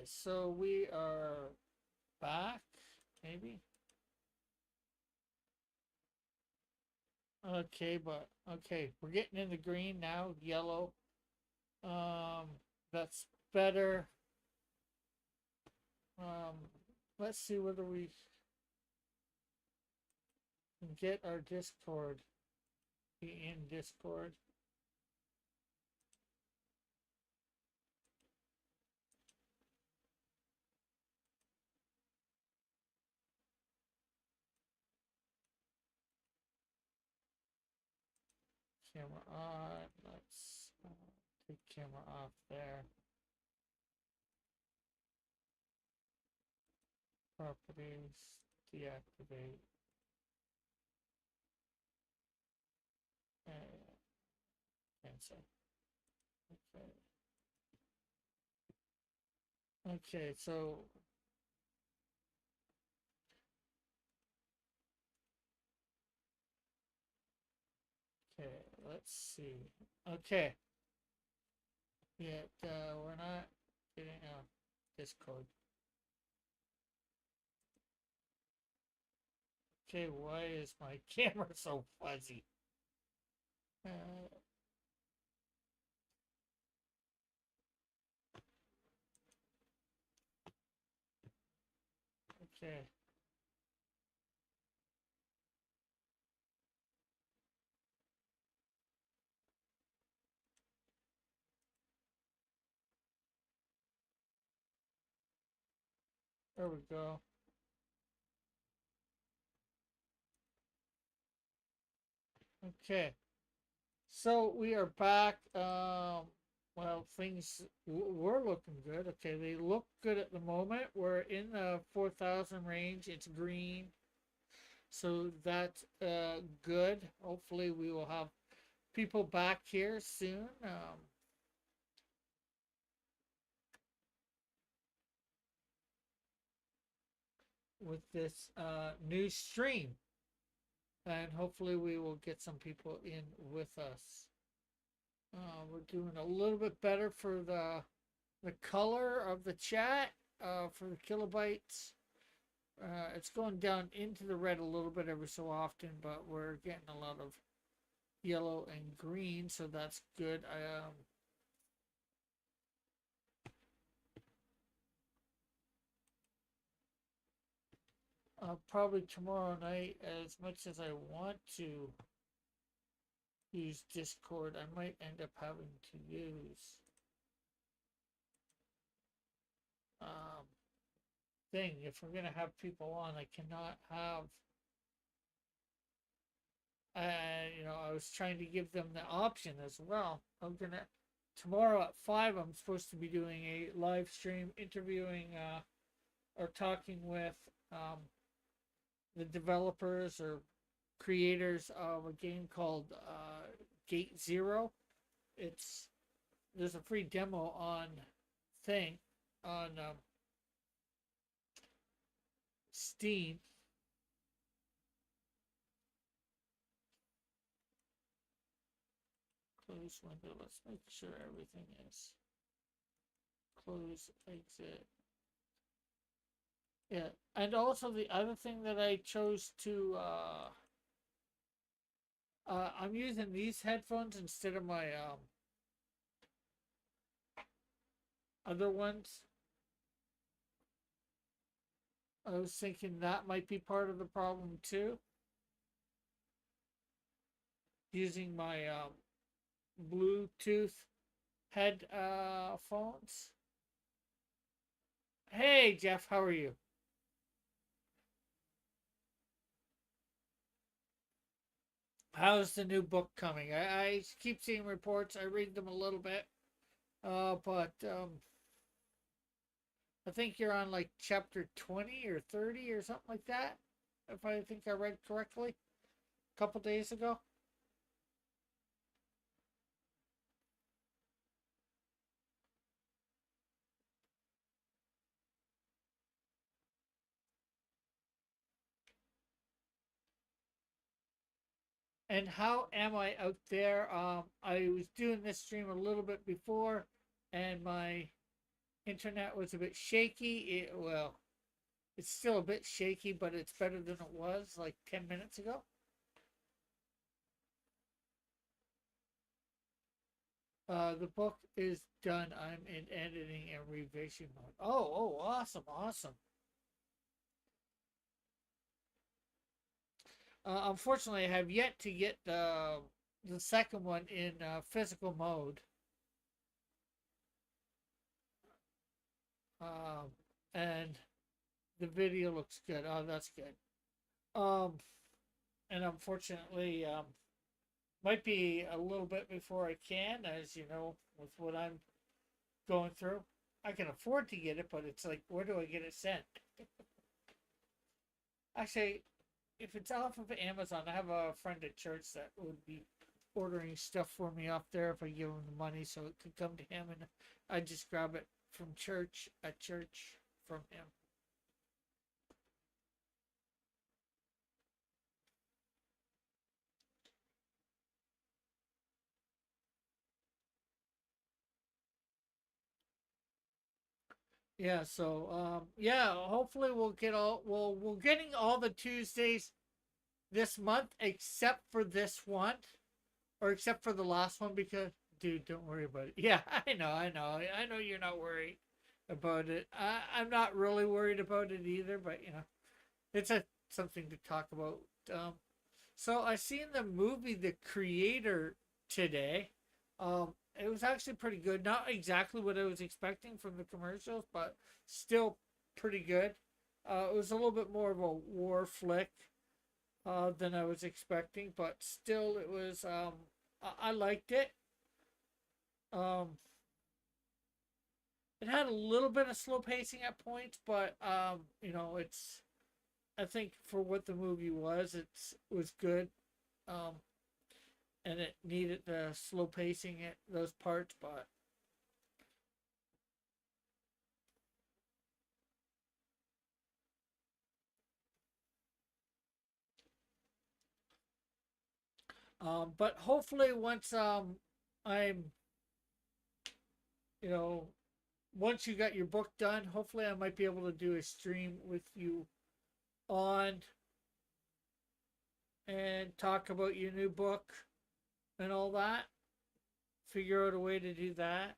so we are back, maybe. Okay, but okay, we're getting in the green now, yellow. Um, that's better. Um, let's see whether we can get our Discord be in Discord. Camera on. Let's take camera off there. Properties, deactivate. Cancel. Okay. Okay, so okay, let's see. Okay, yeah, we're not getting Discord. Okay, why is my camera so fuzzy? Uh, okay, there we go. Okay, so we are back. Well, things were looking good. Okay, they look good at the moment. We're in the 4,000 range. It's green, so that's good. Hopefully, we will have people back here soon. With this new stream, and hopefully, we will get some people in with us. We're doing a little bit better for the color of the chat for the kilobytes. It's going down into the red a little bit every so often, but we're getting a lot of yellow and green, so that's good. Probably tomorrow night, as much as I want to use Discord, I might end up having to use um, thing. If we're gonna have people on, I cannot have. I was trying to give them the option as well. I'm gonna tomorrow at 5. I'm supposed to be doing a live stream interviewing or talking with um, the developers or creators of a game called Gate Zero. It's There's a free demo on thing on Steam. Close window. Let's make sure everything is close. Exit. Yeah, and also the other thing that I chose to I'm using these headphones instead of my other ones. I was thinking that might be part of the problem too. Using my Bluetooth head phones. Hey Jeff, how are you? How's the new book coming? I keep seeing reports. I read them a little bit, but I think you're on like chapter 20 or 30 or something like that. If I think I read correctly, a couple days ago. And how am I out there? I was doing this stream a little bit before, and my internet was a bit shaky. Well, it's still a bit shaky, but it's better than it was like 10 minutes ago. The book is done. I'm in editing and revision mode. Oh, awesome, awesome. Unfortunately, I have yet to get the second one in physical mode. Um, and the video looks good. Oh, that's good. Um, and unfortunately, might be a little bit before I can, as you know, with what I'm going through. I can afford to get it, but it's like, where do I get it sent? Actually, if it's off of Amazon, I have a friend at church that would be ordering stuff for me off there if I give him the money, so it could come to him, and I just grab it from church at church from him. Yeah, so yeah, hopefully we'll get all we're getting all the Tuesdays this month except for this one, or except for the last one, because dude, don't worry about it. Yeah, I know you're not worried about it. I'm not really worried about it either, but you know, it's a something to talk about. Um, so I seen the movie The Creator today. It was actually pretty good. Not exactly what I was expecting from the commercials, but still pretty good. It was a little bit more of a war flick than I was expecting, but still, it was. I liked it. Um, it had a little bit of slow pacing at points, but you know, it's. I think for what the movie was, it was good. Um, and it needed the slow pacing at those parts, but but hopefully once I'm you know once you got your book done, hopefully I might be able to do a stream with you on and talk about your new book and all that. Figure out a way to do that.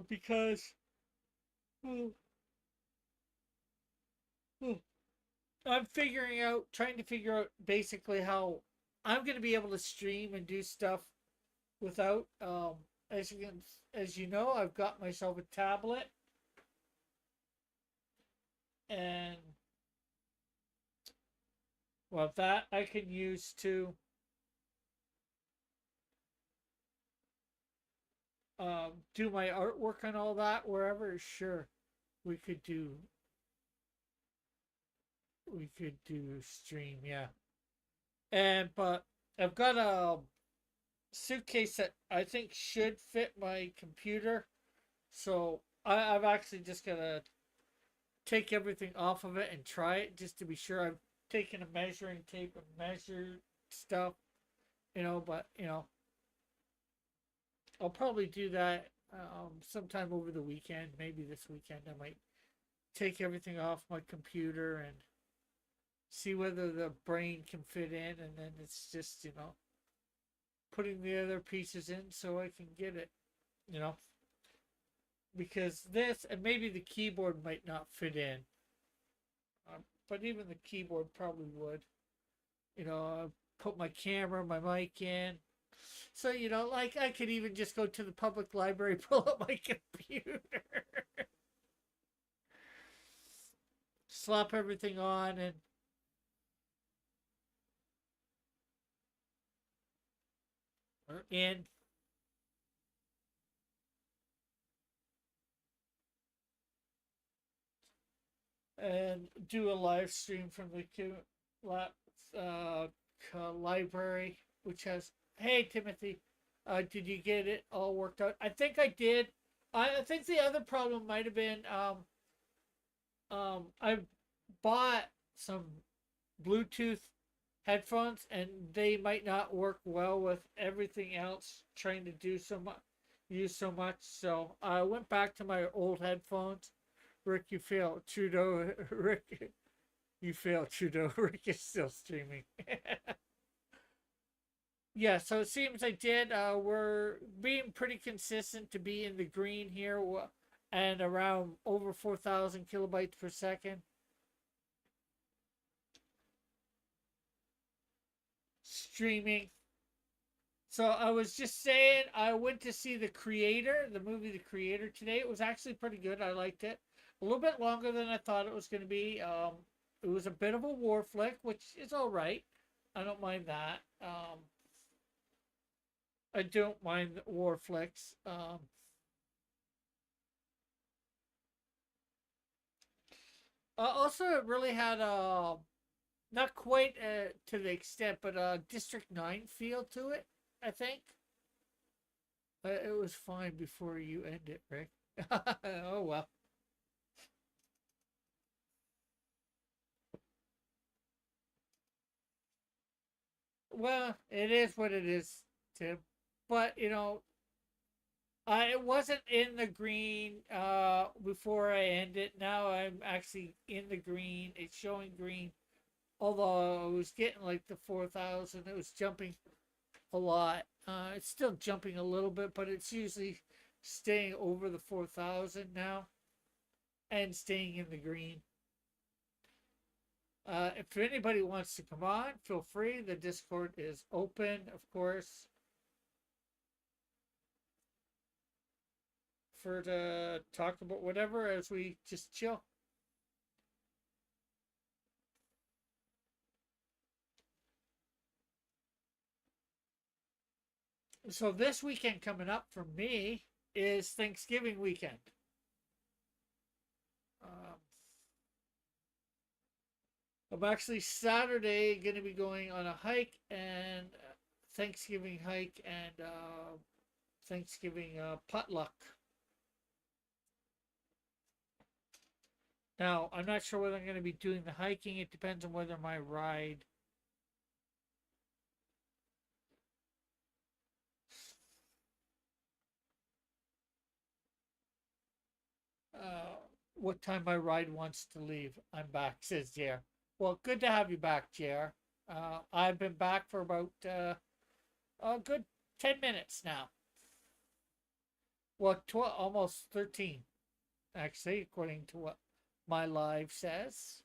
Because oh, oh, I'm trying to figure out basically how I'm going to be able to stream and do stuff without. As you know, I've got myself a tablet, and well, that I can use to do my artwork and all that wherever. Sure, we could do we could do stream, yeah. And but I've got a suitcase that I think should fit my computer, so I've actually just gotta take everything off of it and try it just to be sure. I've taken a measuring tape and measured stuff, you know, but you know, I'll probably do that sometime over the weekend. Maybe this weekend I might take everything off my computer and see whether the brain can fit in, and then it's just putting the other pieces in so I can get it. You know, because this and maybe the keyboard might not fit in, but even the keyboard probably would. Put my camera, my mic in. So, like I could even just go to the public library, pull up my computer, slap everything on, and or in, and do a live stream from the uh, library, which has. Hey, Timothy, did you get it all worked out? I think I did. I think the other problem might have been I bought some Bluetooth headphones, and they might not work well with everything else trying to do so much, use so much. So I went back to my old headphones. Rick, you fail. Trudeau, Rick, you fail. Trudeau, Rick is still streaming. Yeah, so it seems I did. We're being pretty consistent to be in the green here and around over 4,000 kilobytes per second. Streaming. So I was just saying, I went to see The Creator, the movie The Creator today. It was actually pretty good. I liked it. A little bit longer than I thought it was going to be. It was a bit of a war flick, which is all right. I don't mind that. I don't mind war flicks. Also, it really had not quite to the extent, but District 9 feel to it, I think. It was fine before you end it, Rick. Oh, well. Well, it is what it is, Tim. But, I wasn't in the green before I end it. Now I'm actually in the green. It's showing green. Although I was getting like the 4,000, it was jumping a lot. It's still jumping a little bit, but it's usually staying over the 4,000 now and staying in the green. If anybody wants to come on, feel free. The Discord is open, of course, for to talk about whatever as we just chill. So this weekend coming up for me is Thanksgiving weekend. Um, I'm actually Saturday going to be going on a hike and Thanksgiving hike and Thanksgiving potluck. Now, I'm not sure whether I'm going to be doing the hiking. It depends on whether my ride what time my ride wants to leave. I'm back, says JR. Well, good to have you back, JR. I've been back for about a good 10 minutes now. Well, almost 13, actually, according to what my live says.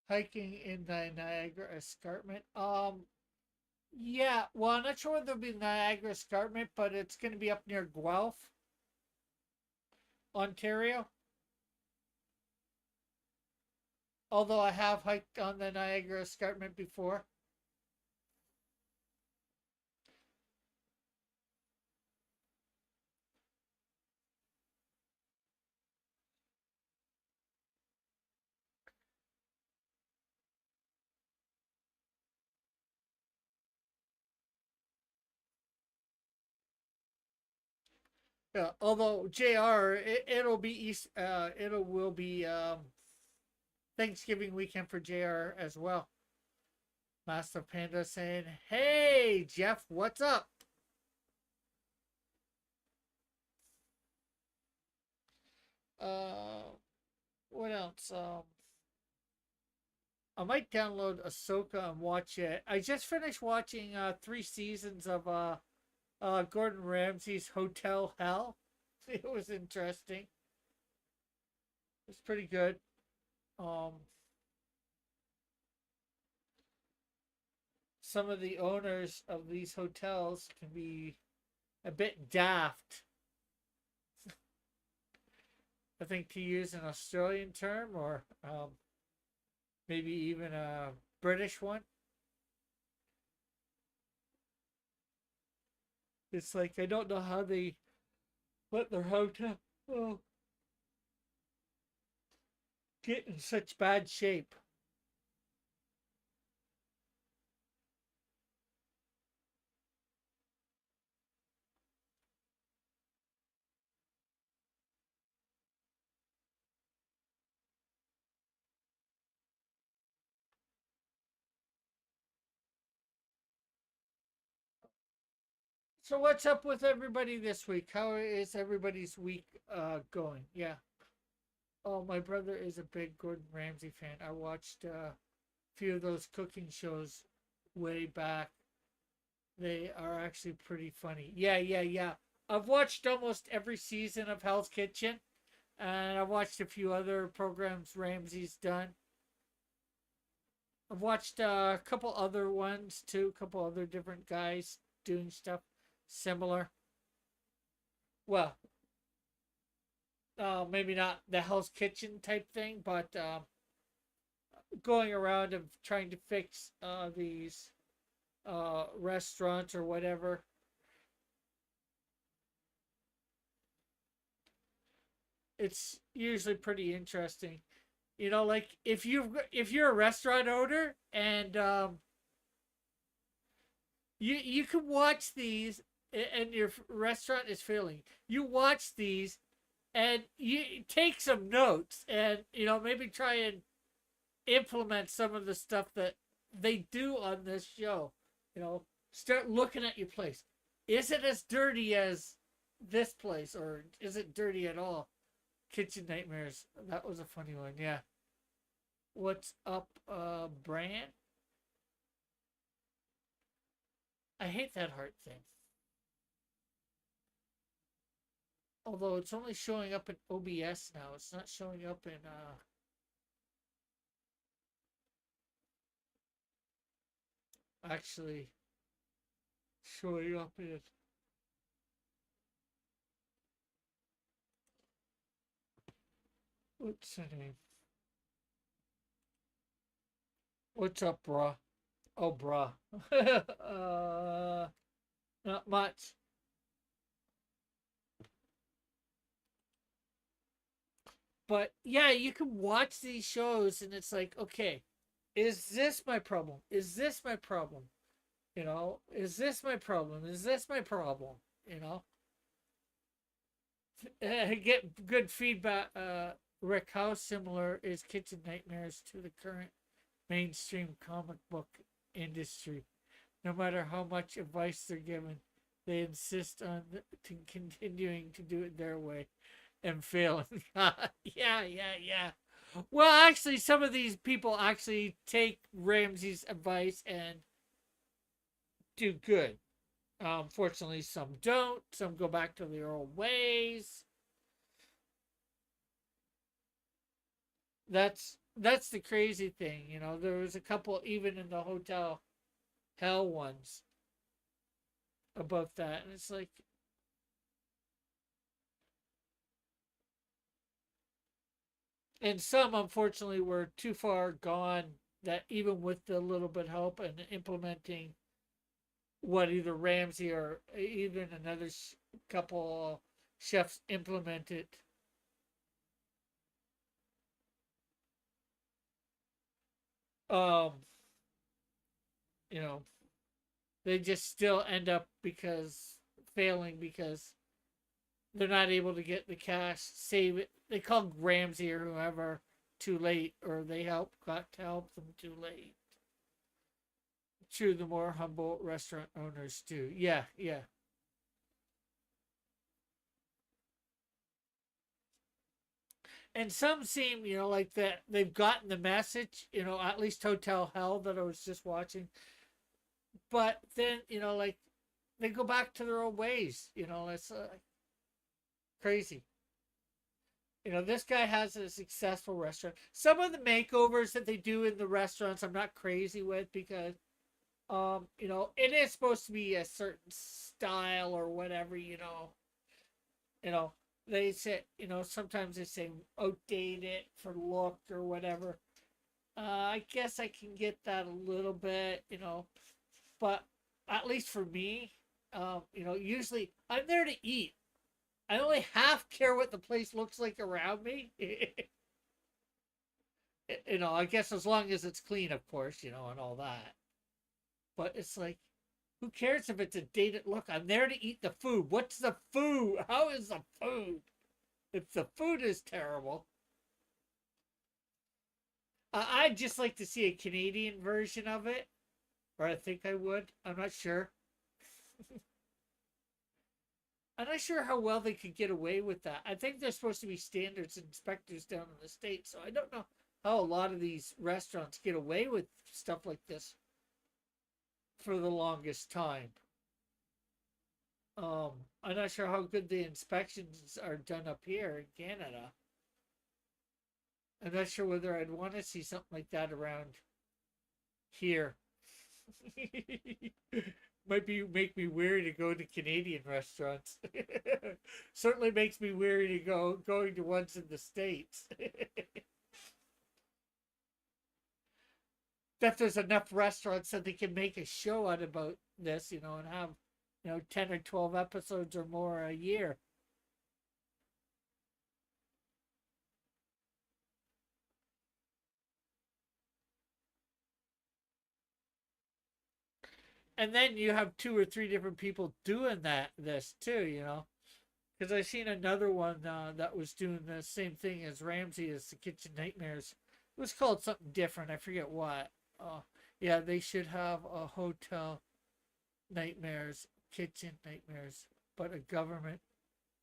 Hiking in the Niagara Escarpment. Yeah, well, I'm not sure whether it'll be Niagara Escarpment, but it's going to be up near Guelph, Ontario. Although I have hiked on the Niagara Escarpment before. Yeah, although JR, it'll be it'll will be Thanksgiving weekend for JR as well. Master Panda saying, "Hey Jeff, what's up?" Uh, what else? I might download Ahsoka and watch it. I just finished watching 3 seasons of Gordon Ramsay's Hotel Hell. It was interesting. It's pretty good. Um, some of the owners of these hotels can be a bit daft. I think to use an Australian term or maybe even a British one. It's like I don't know how they let their hotel. Oh, get in such bad shape. So what's up with everybody this week? How is everybody's week going? Yeah. Oh, my brother is a big Gordon Ramsay fan. I watched a few of those cooking shows way back. They are actually pretty funny. Yeah, yeah, yeah. I've watched almost every season of Hell's Kitchen, and I've watched a few other programs Ramsay's done. I've watched a couple other ones too, a couple other different guys doing stuff similar. Well, maybe not the Hell's Kitchen type thing, but going around and trying to fix these restaurants or whatever. It's usually pretty interesting. You know, like if you're a restaurant owner and you can watch these and your restaurant is failing. You watch these and you take some notes and maybe try and implement some of the stuff that they do on this show. Start looking at your place. Is it as dirty as this place, or is it dirty at all? Kitchen Nightmares. That was a funny one. Yeah. What's up, Brand? I hate that heart thing. Although it's only showing up in OBS now. It's not showing up in actually showing up in what's the name? What's up, brah? Oh, brah. Not much. But yeah, you can watch these shows and it's like, okay, is this my problem? Is this my problem? Is this my problem? Is this my problem? You know, get good feedback. Rick, how similar is Kitchen Nightmares to the current mainstream comic book industry? No matter how much advice they're given, they insist on continuing to do it their way and failing. Yeah, yeah, yeah. Well, actually, some of these people actually take Ramsay's advice and do good. Fortunately, some don't. Some go back to their old ways. That's the crazy thing. There was a couple even in the Hotel Hell ones about that, and it's like, and some unfortunately were too far gone that even with the little bit of help and implementing what either Ramsay or even another couple chefs implemented, um, you know, they just still end up because failing because they're not able to get the cash, save it. They call Ramsay or whoever too late, or they got to help them too late. True, the more humble restaurant owners do. Yeah, yeah. And some seem, like that they've gotten the message, at least Hotel Hell that I was just watching. But then, like they go back to their old ways. It's crazy. This guy has a successful restaurant. Some of the makeovers that they do in the restaurants, I'm not crazy with because, it is supposed to be a certain style or whatever. You know, they say, sometimes they say outdate it for look or whatever. I guess I can get that a little bit, but at least for me, usually I'm there to eat. I only half care what the place looks like around me. You know, I guess as long as it's clean, of course, you know, and all that. But it's like, who cares if it's a dated look? I'm there to eat the food. What's the food? How is the food? If the food is terrible, I'd just like to see a Canadian version of it, or I think I would. I'm not sure. I'm not sure how well they could get away with that. I think there's supposed to be standards and inspectors down in the States, so I don't know how a lot of these restaurants get away with stuff like this for the longest time. I'm not sure how good the inspections are done up here in Canada. I'm not sure whether I'd want to see something like that around here. Might be make me weary to go to Canadian restaurants. Certainly makes me weary to going to ones in the States. That there's enough restaurants that they can make a show out about this, you know, and have, you know, 10 or 12 episodes or more a year. And then you have two or three different people doing this too, you know. Because I seen another one that was doing the same thing as Ramsay as the Kitchen Nightmares. It was called something different. I forget what. Yeah, they should have a Hotel Nightmares, Kitchen Nightmares, but a government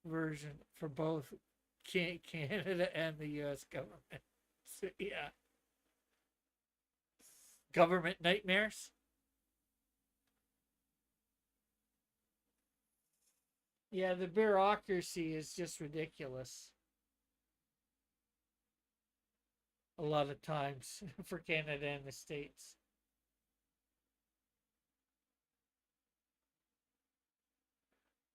version for both Canada and the U.S. government. So, yeah, government nightmares. Yeah, the bureaucracy is just ridiculous a lot of times for Canada and the States.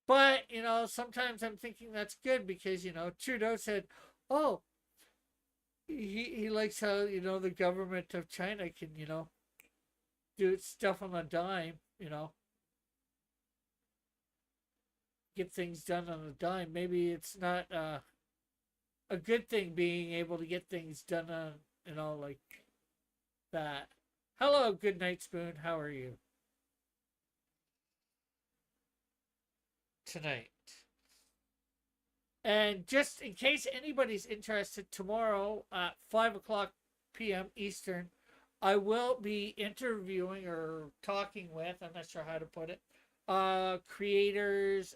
But, you know, sometimes I'm thinking that's good because, you know, Trudeau said, oh, he likes how, you know, the government of China can, you know, do stuff on a dime, you know, get things done on a dime. Maybe it's not a good thing being able to get things done on, you know, like that. Hello, good night, Spoon. How are you tonight? And just in case anybody's interested, tomorrow at 5 o'clock p.m. Eastern, I will be interviewing or talking with, I'm not sure how to put it, creators,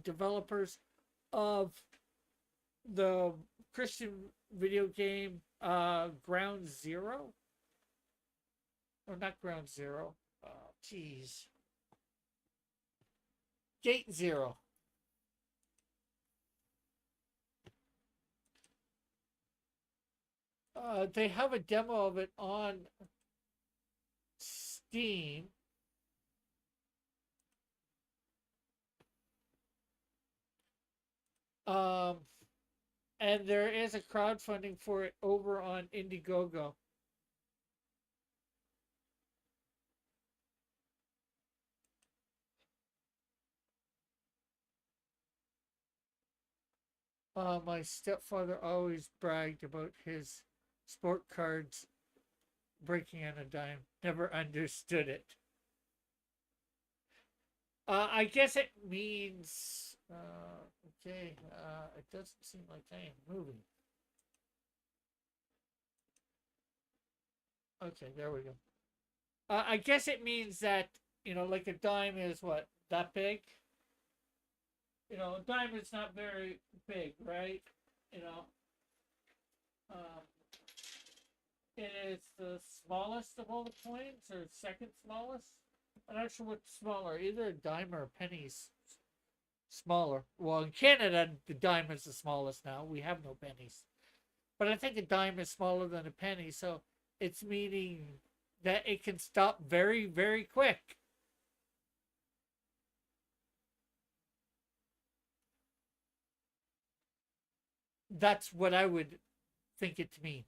developers of the Christian video game Ground Zero. Or not Ground Zero. Jeez. Gate Zero. They have a demo of it on Steam. Um, and there is a crowdfunding for it over on Indiegogo. My stepfather always bragged about his sport cards breaking on a dime. Never understood it. I guess it means. Okay. It doesn't seem like I am moving. Okay, there we go. I guess it means that, you know, like a dime is what, that big. You know, a dime is not very big, right? You know, um, it is the smallest of all the coins, or second smallest. I'm not sure what's smaller, either a dime or a penny's smaller. Well, in Canada, the dime is the smallest now. We have no pennies. But I think a dime is smaller than a penny, so it's meaning that it can stop very, very quick. That's what I would think it to mean.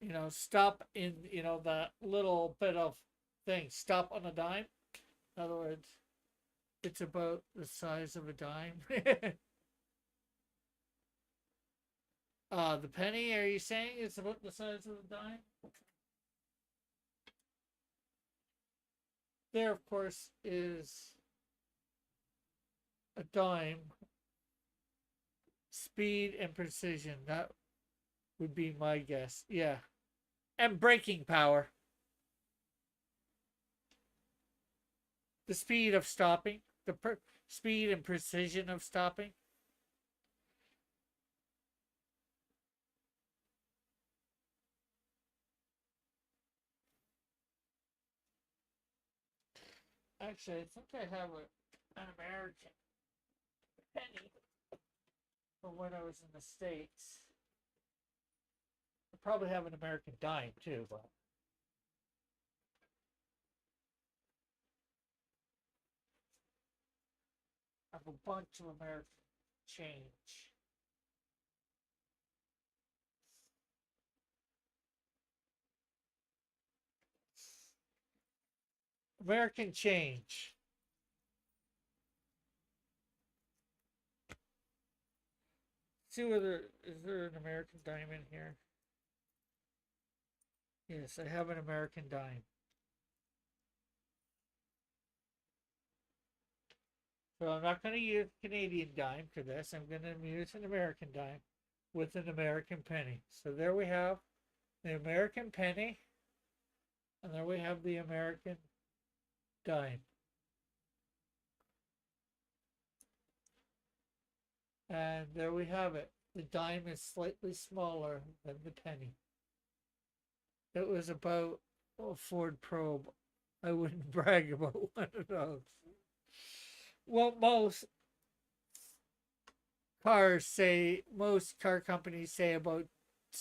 You know, stop in, you know, that little bit of thing. Stop on a dime. In other words, it's about the size of a dime. The penny, are you saying it's about the size of the dime? There, of course, is a dime. Speed and precision. That would be my guess. Yeah. And braking power. The speed of stopping. The speed and precision of stopping. Actually, I think I have an American penny from when I was in the States. I probably have an American dime too, but I have a bunch of American change. American change. See whether is there an American dime in here? Yes, I have an American dime. So I'm not going to use Canadian dime for this. I'm going to use an American dime with an American penny. So there we have the American penny, and there we have the American dime. And there we have it. The dime is slightly smaller than the penny. It was about a Ford Probe. I wouldn't brag about one of those. Well, most car companies say about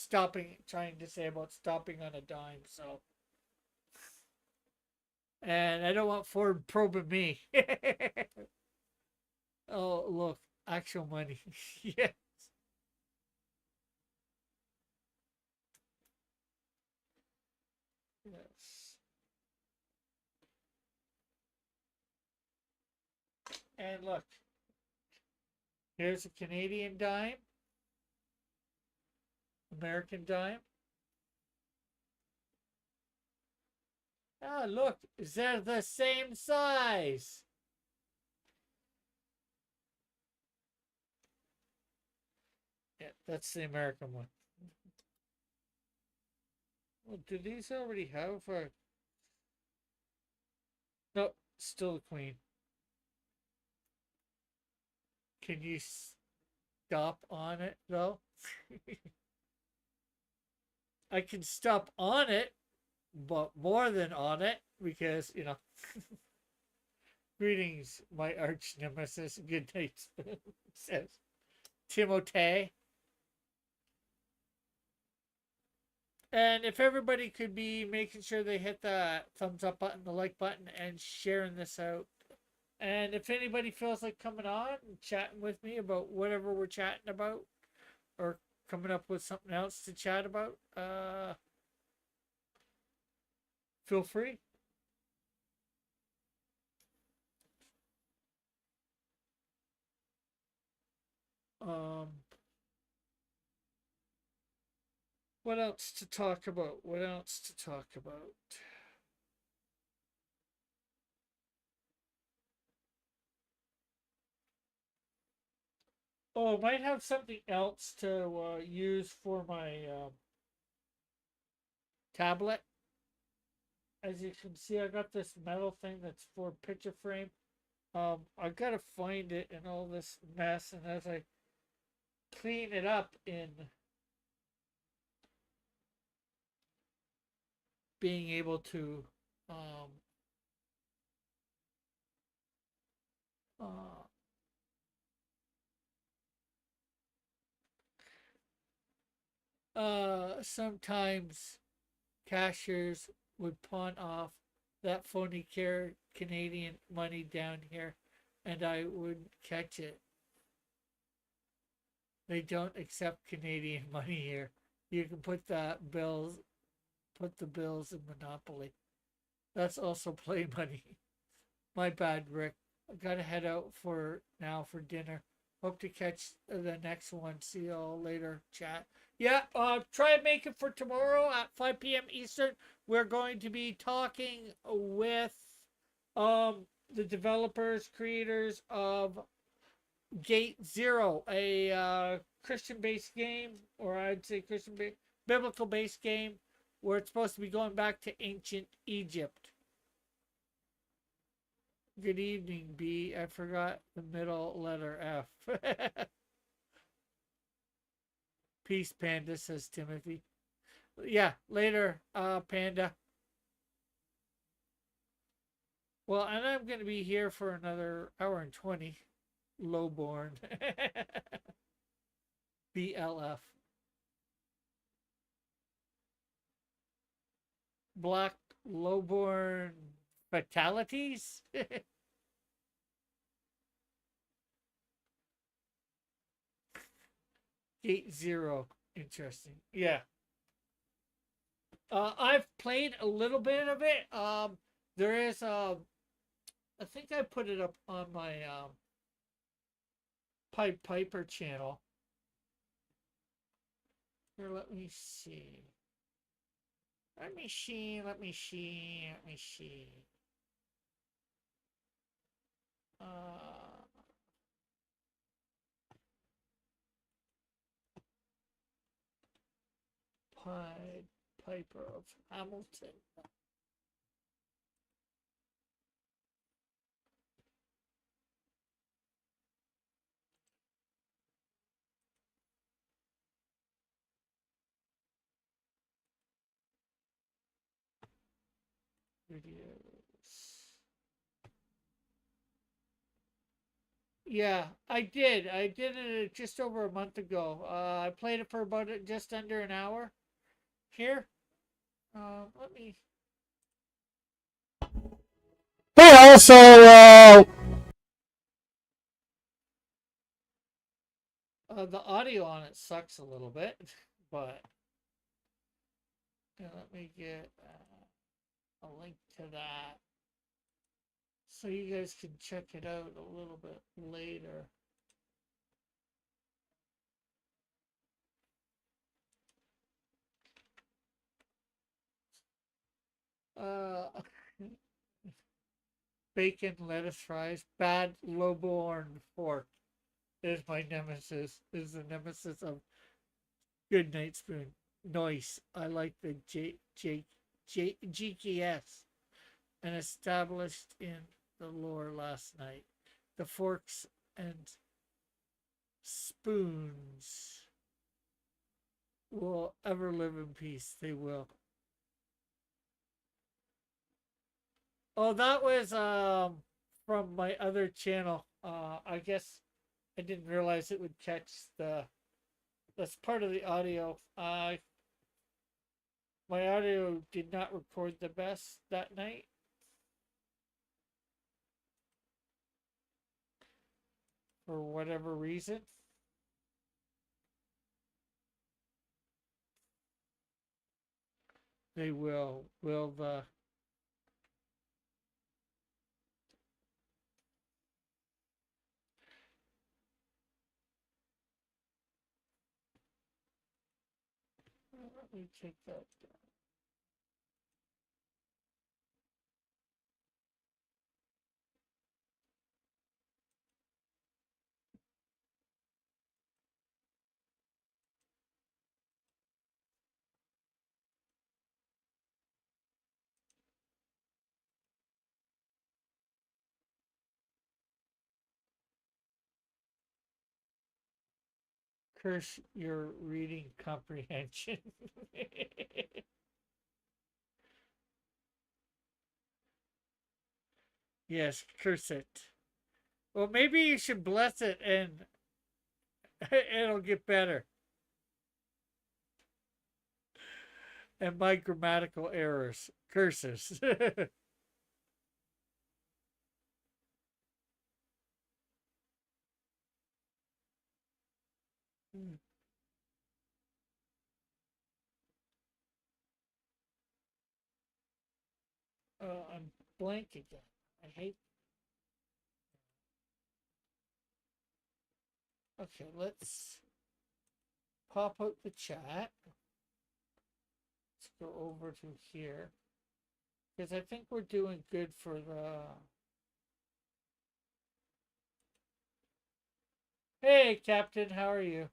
trying to say about stopping on a dime. So, and I don't want Ford probing me. Oh, look, actual money. Yeah. Yes. And look, here's a Canadian dime, American dime. Ah, look, they're the same size. Yeah, that's the American one. Well, do these already have a... Nope, still the Queen. Can you stop on it, though? I can stop on it, but more than on it, because, greetings, my arch nemesis. Good night, says Timotei. And if everybody could be making sure they hit the thumbs up button, the like button, and sharing this out. And if anybody feels like coming on and chatting with me about whatever we're chatting about, or coming up with something else to chat about, feel free. Um, what else to talk about? What else to talk about? Oh, I might have something else to use for my tablet. As you can see, I got this metal thing that's for picture frame. I gotta find it in all this mess, and as I clean it up in being able to uh, sometimes cashiers would pawn off that phony Canadian money down here, and I would catch it. They don't accept Canadian money here. You can put the bills in Monopoly. That's also play money. My bad, Rick. I gotta head out for dinner. Hope to catch the next one. See you all later, chat. Yeah, try and make it for tomorrow at 5 p.m. Eastern. We're going to be talking with the developers, creators of Gate Zero, a Christian-based game, or I'd say biblical-based game, where it's supposed to be going back to ancient Egypt. Good evening, B. I forgot the middle letter F. Peace, Panda, says Timothy. Yeah, later, Panda. Well, and I'm going to be here for another hour and 20. Lowborn. BLF. Black Lowborn Fatalities? Gate Zero. Interesting. Yeah. I've played a little bit of it. There is I think I put it up on my Pied Piper channel. Here, let me see. Let me see. Pied Piper of Hamilton. Videos. Yeah, I did. I did it just over a month ago. I played it for about just under an hour. Here, let me. But also, the audio on it sucks a little bit, but let me get a link to that so you guys can check it out a little bit later. Uh, bacon, lettuce, fries, bad lowborn pork is my nemesis. Is the nemesis of Good Night Spoon. Nice. I like the GKS and established in the lore last night. The forks and spoons will ever live in peace. They will. Oh, that was from my other channel. I guess I didn't realize it would catch that's part of the audio. My audio did not record the best that night. For whatever reason. They will. Will the let me take that down. Curse your reading comprehension. Yes, curse it. Well, maybe you should bless it and it'll get better. And my grammatical errors. Curses. I'm blank again. I hate Okay, let's pop out the chat. Let's go over to here. Because I think we're doing good for the... Hey, Captain, how are you?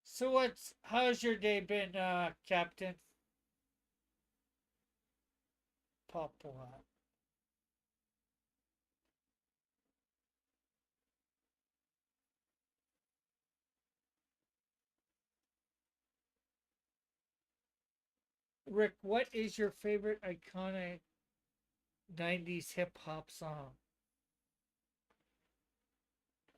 So how's your day been, Captain? Papua. Rick, what is your favorite iconic 90s hip hop song?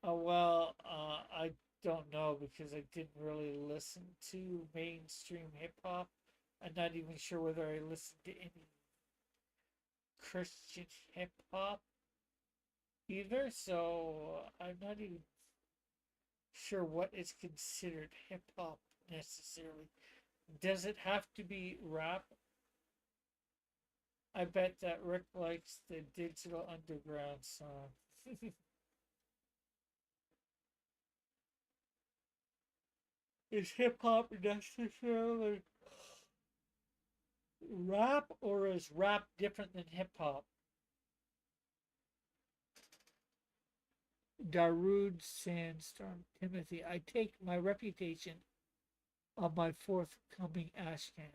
Oh, well, I don't know because I didn't really listen to mainstream hip hop. I'm not even sure whether I listened to any Christian hip hop either, so I'm not even sure what is considered hip hop necessarily. Does it have to be rap? I bet that Rick likes the Digital Underground song. Is hip hop necessarily rap, or is rap different than hip hop? Darude Sandstorm, Timothy, I take my reputation on my forthcoming ashcan.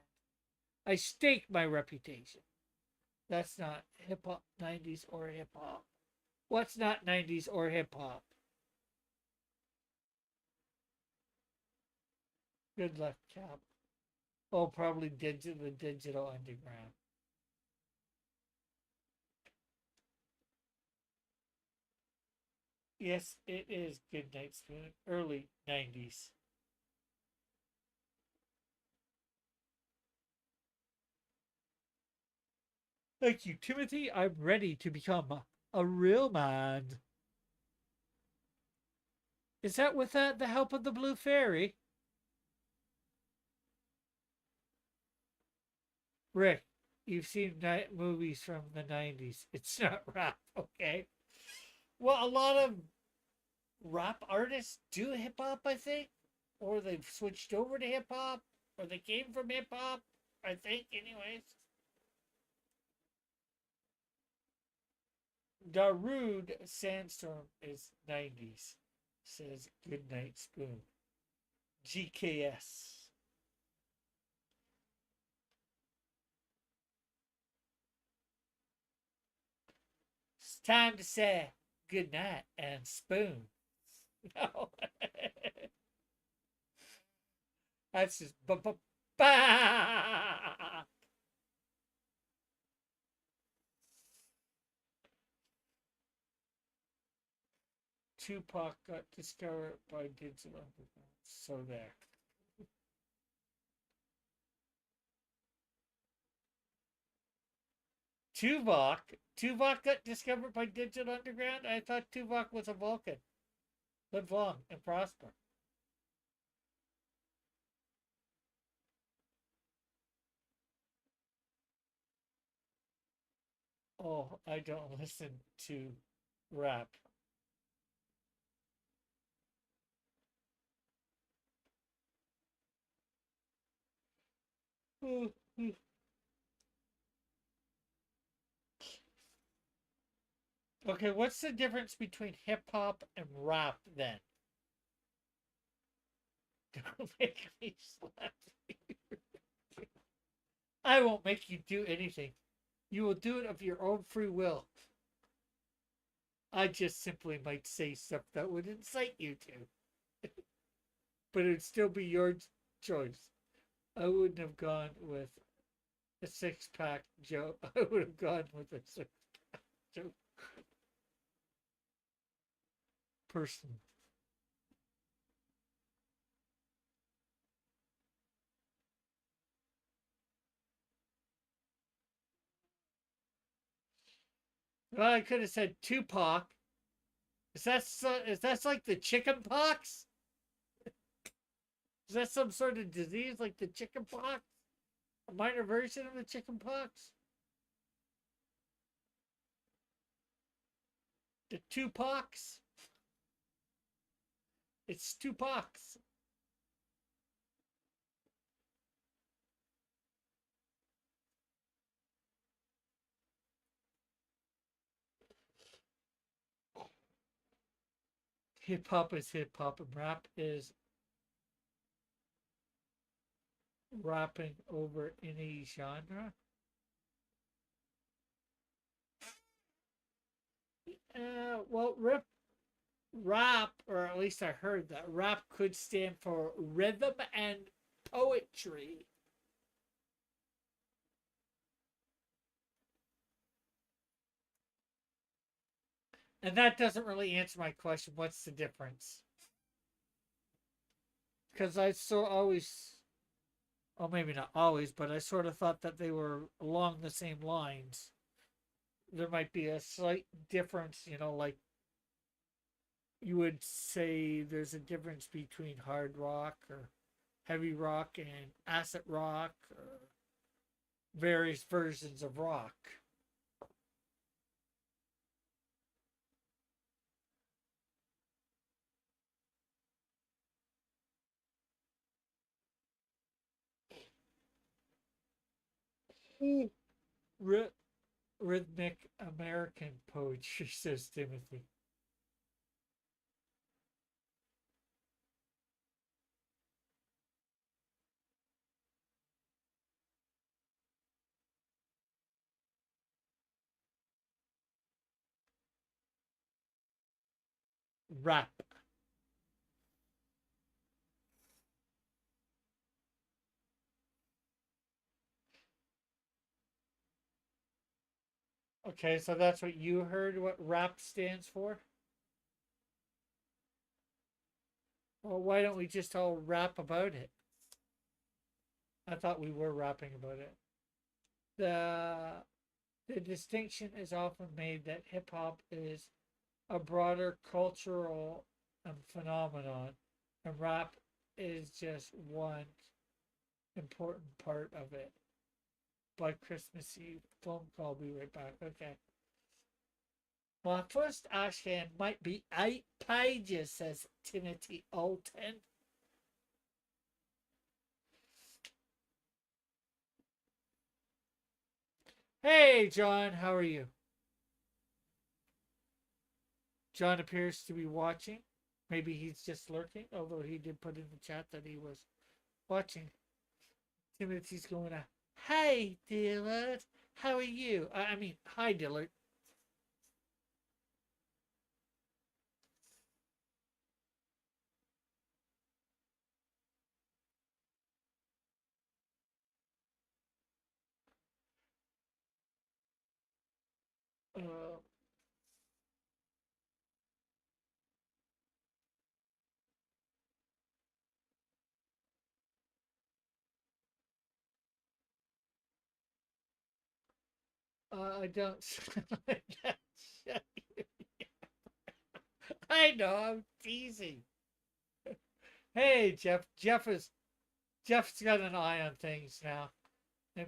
I stake my reputation. That's not hip hop, 90s or hip hop. What's not 90s or hip hop? Good luck, Cap. Oh, probably the Digital Underground. Yes, it is Good Night Spoon, early 90s. Thank you, Timothy. I'm ready to become a real man. Is that with the help of the Blue Fairy? Rick, you've seen movies from the 90s. It's not rap, okay? Well, a lot of rap artists do hip hop, I think. Or they've switched over to hip hop. Or they came from hip hop, I think, anyways. Darude Sandstorm is 90s, says Goodnight Spoon. GKS. It's time to say goodnight and spoon. No. That's just ba. Tupac got discovered by Digital Underground. So there. Tuvok got discovered by Digital Underground? I thought Tuvok was a Vulcan. Live long and prosper. Oh, I don't listen to rap. Okay, what's the difference between hip hop and rap then? Don't make me slap you. I won't make you do anything. You will do it of your own free will. I just simply might say stuff that would incite you to. But it'd still be your choice. I wouldn't have gone with a six pack joke. I would have gone with a six pack joke person. Well, I could have said Tupac. Is that like the chicken pox? Is that some sort of disease like the chicken pox? A minor version of the chicken pox? The Tupacs? It's Tupacs. Hip hop is hip hop, and rap is rapping over any genre. Well, rap, or at least I heard that rap could stand for rhythm and poetry. And that doesn't really answer my question. What's the difference? Because I so always, well, maybe not always, but I sort of thought that they were along the same lines. There might be a slight difference, like you would say there's a difference between hard rock or heavy rock and acid rock or various versions of rock. Ry- Rhythmic American poetry, says Timothy. Rap. Okay, so that's what you heard what rap stands for? Well, why don't we just all rap about it? I thought we were rapping about it. The the distinction is often made that hip hop is a broader cultural phenomenon, and rap is just one important part of it. By Christmas Eve, phone call. Be right back. Okay. My first ashcan might be 8 pages, says Timothy Alton. Hey, John, how are you? John appears to be watching. Maybe he's just lurking, although he did put in the chat that he was watching. Timothy's going to, hey, Dillard, how are you? I mean, hi, Dillard. Uh, I don't. I know, I'm teasing. Hey, Jeff. Jeff's got an eye on things now. I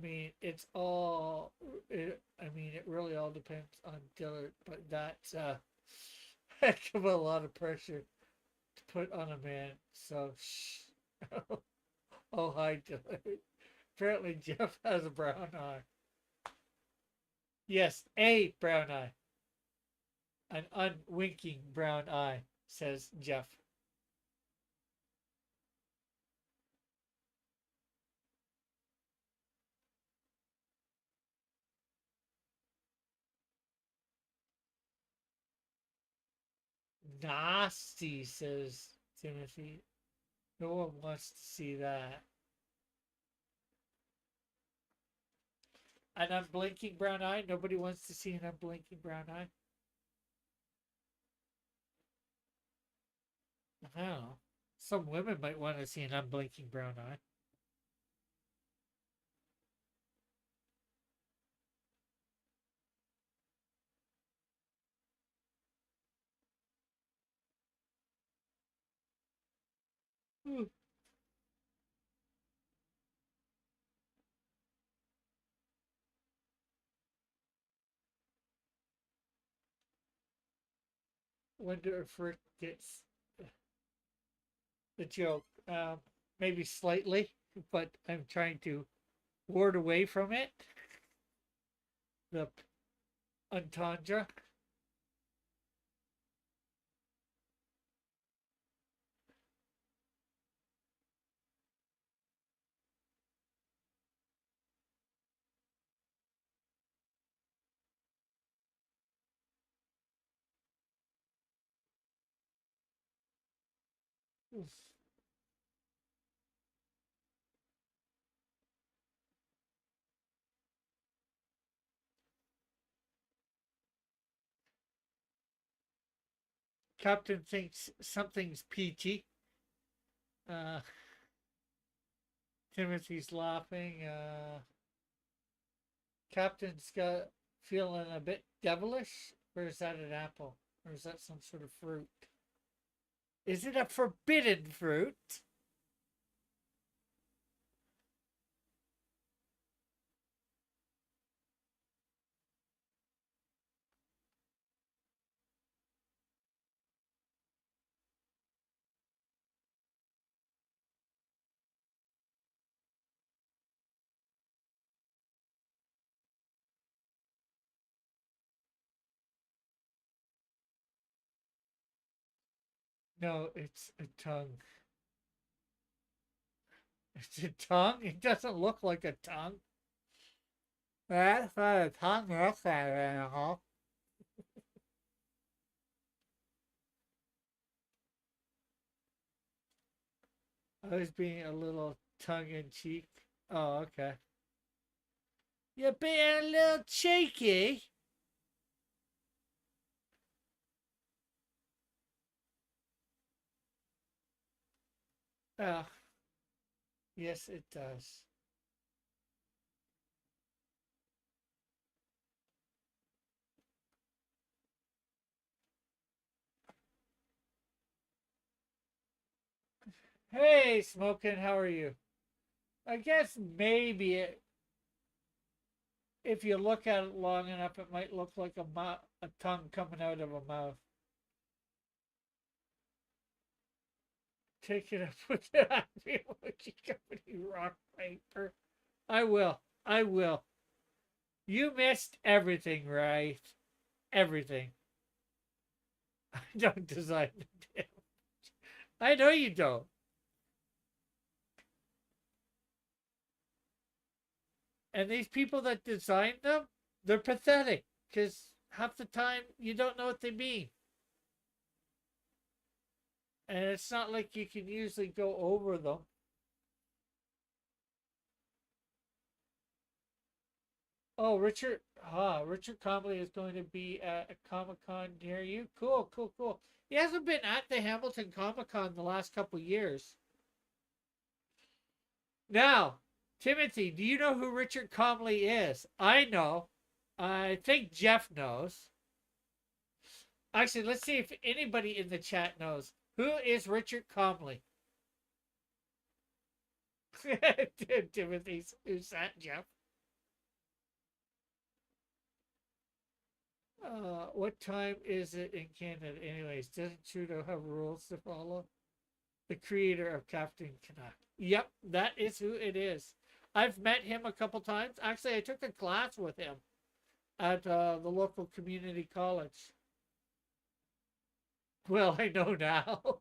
mean, it really all depends on Dillard, but that's a heck of a lot of pressure to put on a man. So, shh. Oh, hi, Dillard. Apparently, Jeff has a brown eye. Yes, a brown eye. An unwinking brown eye, says Jeff. Nasty, says Timothy. No one wants to see that. An unblinking brown eye? Nobody wants to see an unblinking brown eye? I don't know. Some women might want to see an unblinking brown eye. Wonder if Rick gets the joke. Maybe slightly, but I'm trying to ward away from it. The entendre. Captain thinks something's peachy. Uh, Timothy's laughing. Captain's got feeling a bit devilish. Or is that an apple? Or is that some sort of fruit? Is it a forbidden fruit? No, it's a tongue. It's a tongue? It doesn't look like a tongue. That's what a tongue looks like, huh? I was being a little tongue in cheek. Oh, okay. You're being a little cheeky. Oh, yes, it does. Hey, Smokin', how are you? I guess maybe if you look at it long enough, it might look like a tongue coming out of a mouth. Take it up with the Ideology Company rock paper. I will. I will. You missed everything, right? Everything. I don't design the damn. I know you don't. And these people that design them, they're pathetic because half the time you don't know what they mean. And it's not like you can usually go over them. Oh, Richard Comley is going to be at a Comic Con near you. Cool, cool, cool. He hasn't been at the Hamilton Comic Con the last couple years. Now, Timothy, do you know who Richard Comley is? I know. I think Jeff knows. Actually, let's see if anybody in the chat knows. Who is Richard Comley? Timothy's, who's that, Jeff? What time is it in Canada? Anyways, doesn't Trudeau have rules to follow? The creator of Captain Canuck. Yep, that is who it is. I've met him a couple times. Actually, I took a class with him at the local community college. Well, I know now.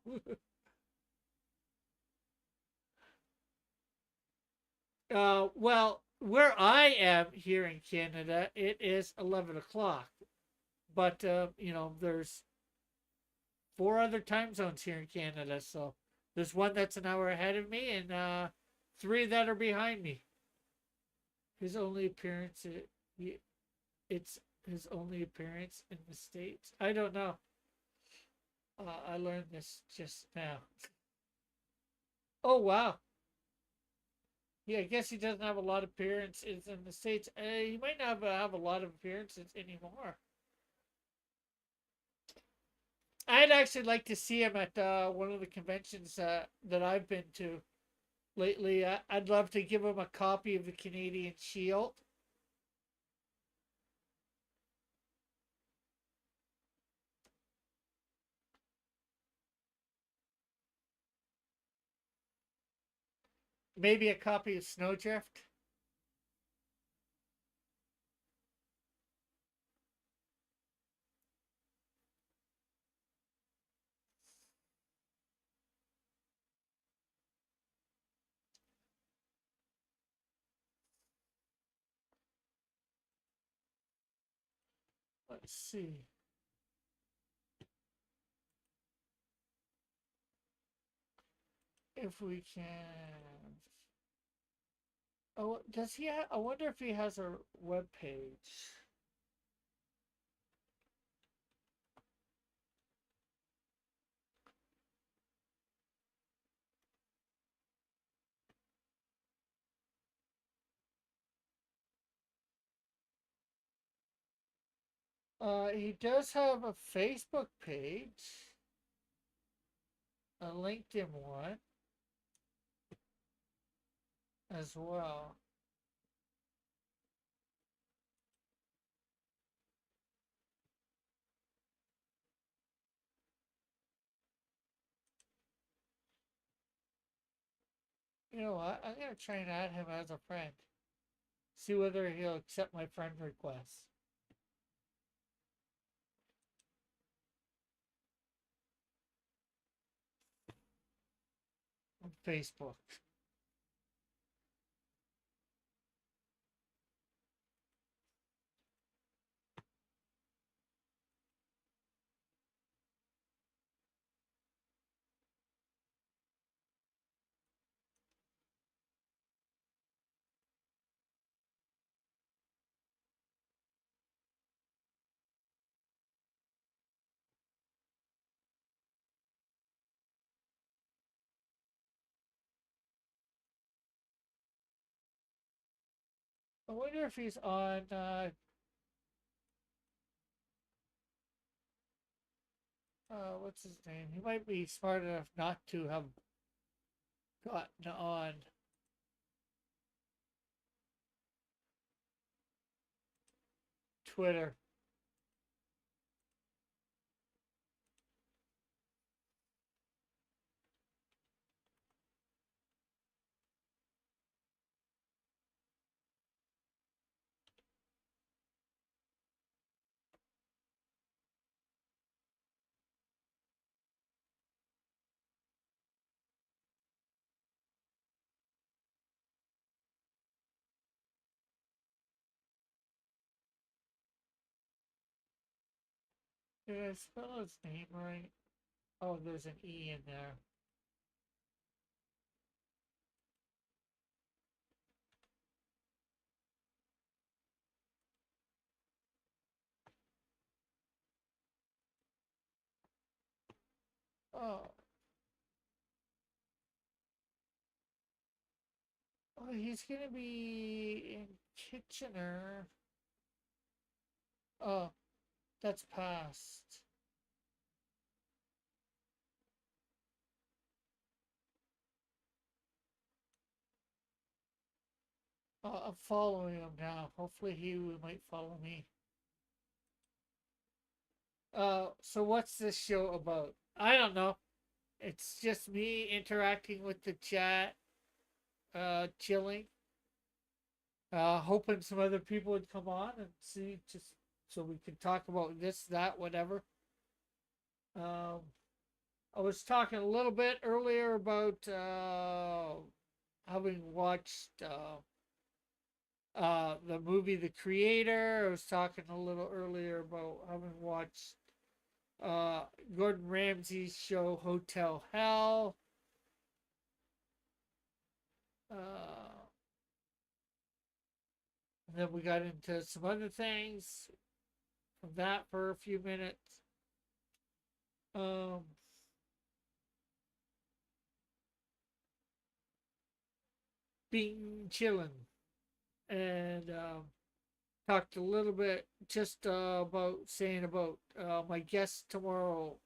Well, where I am here in Canada, it is 11 o'clock. But, there's four other time zones here in Canada. So there's one that's an hour ahead of me and three that are behind me. His only appearance, it's his only appearance in the States. I don't know. I learned this just now. Oh, wow. Yeah, I guess he doesn't have a lot of appearances in the States. He might not have a lot of appearances anymore. I'd actually like to see him at one of the conventions that I've been to lately. I'd love to give him a copy of the Canadian Shield. Maybe a copy of Snowdrift. Let's see. If we can. Oh, does he have? I wonder if he has a web page. He does have a Facebook page, a LinkedIn one as well. You know what? I'm gonna try and add him as a friend. See whether he'll accept my friend request on Facebook. I wonder if he's on. What's his name? He might be smart enough not to have gotten on Twitter. Did I spell his name right? Oh, there's an E in there. Oh, oh, he's gonna be in Kitchener. Oh, that's past. I'm following him now. Hopefully he might follow me. So what's this show about? I don't know. It's just me interacting with the chat, chilling, hoping some other people would come on and see, just so we can talk about this, that, whatever. Um, I was talking a little bit earlier about having watched the movie The Creator. I was talking a little earlier about having watched uh, Gordon Ramsay's show Hotel Hell. Uh, and then we got into some other things from that for a few minutes. Um, being chilling and talked a little bit just about saying about my guest tomorrow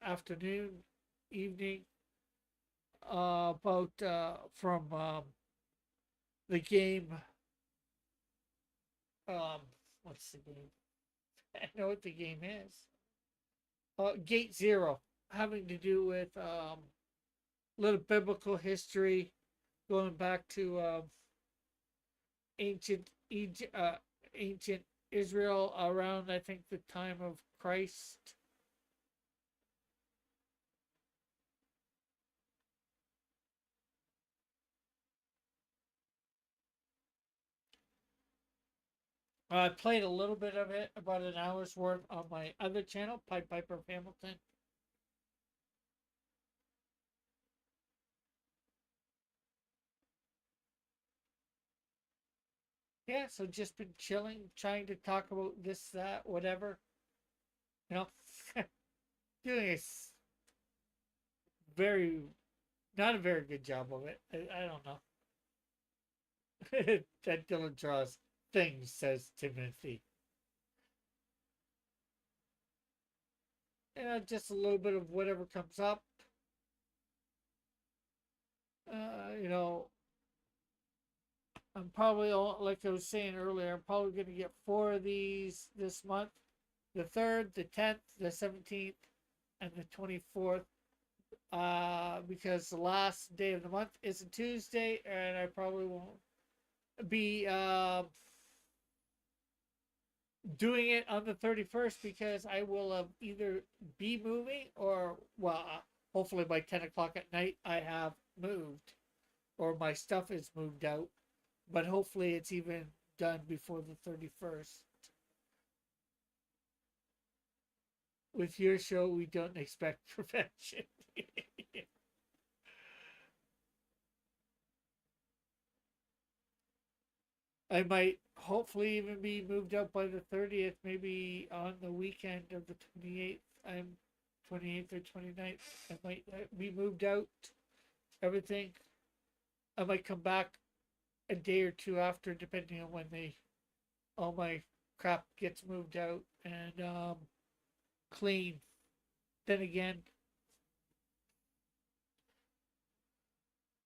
afternoon, evening, about from the game. Um, what's the game? I know what the game is. Gate Zero, having to do with little biblical history, going back to ancient Egypt, ancient Israel, around I think the time of Christ. I played a little bit of it, about an hour's worth, on my other channel, Pied Piper of Hamilton. Yeah, so just been chilling, trying to talk about this, that, whatever. You know, doing a very, not a very good job of it. I don't know. That Dylan draws things, says Timothy. Just a little bit of whatever comes up. You know, I'm probably, like I was saying earlier, I'm probably going to get 4 of these this month: the 3rd, the 10th, the 17th, and the 24th. Because the last day of the month is a Tuesday, and I probably won't be doing it on the 31st, because I will either be moving, or, well, hopefully by 10 o'clock at night I have moved, or my stuff is moved out, but hopefully it's even done before the 31st. With your show, we don't expect perfection. I might hopefully even be moved out by the 30th, maybe on the weekend of the 28th. I'm 28th or 29th. I might be moved out. Everything. I might come back a day or two after, depending on when all my crap gets moved out and clean. Then again,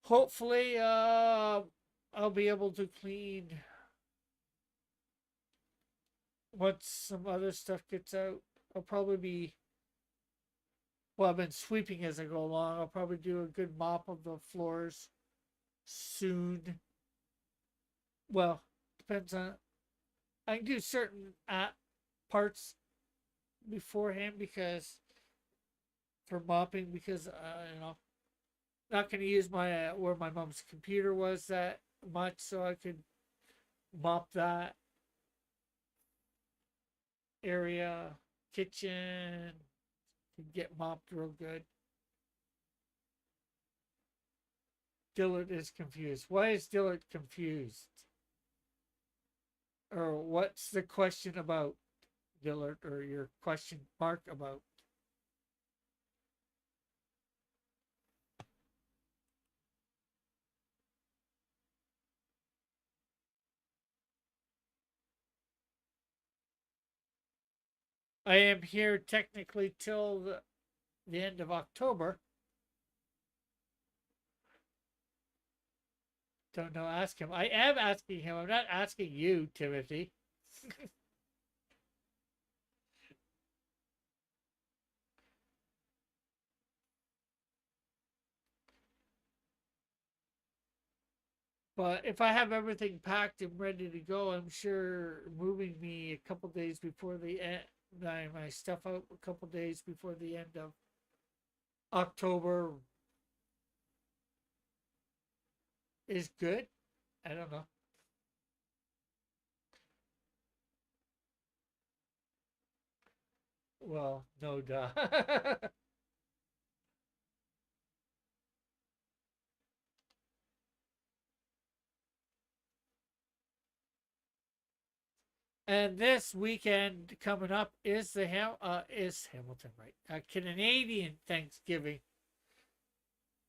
hopefully, I'll be able to clean once some other stuff gets out. I'll probably be, well, I've been sweeping as I go along. I'll probably do a good mop of the floors soon. Well, depends on, I can do certain parts beforehand, because for mopping, because not going to use my where my mom's computer was that much, so I could mop that area, kitchen, get mopped real good. Dillard is confused. Why is Dillard confused? Or what's the question about, Dillard, or your question mark about? I am here technically till the end of October. Don't know. Ask him. I am asking him. I'm not asking you, Timothy. But if I have everything packed and ready to go, I'm sure moving me a couple days before the end, my stuff out a couple days before the end of October is good. I don't know. Well, no duh. And this weekend coming up is is Hamilton, right? Canadian Thanksgiving.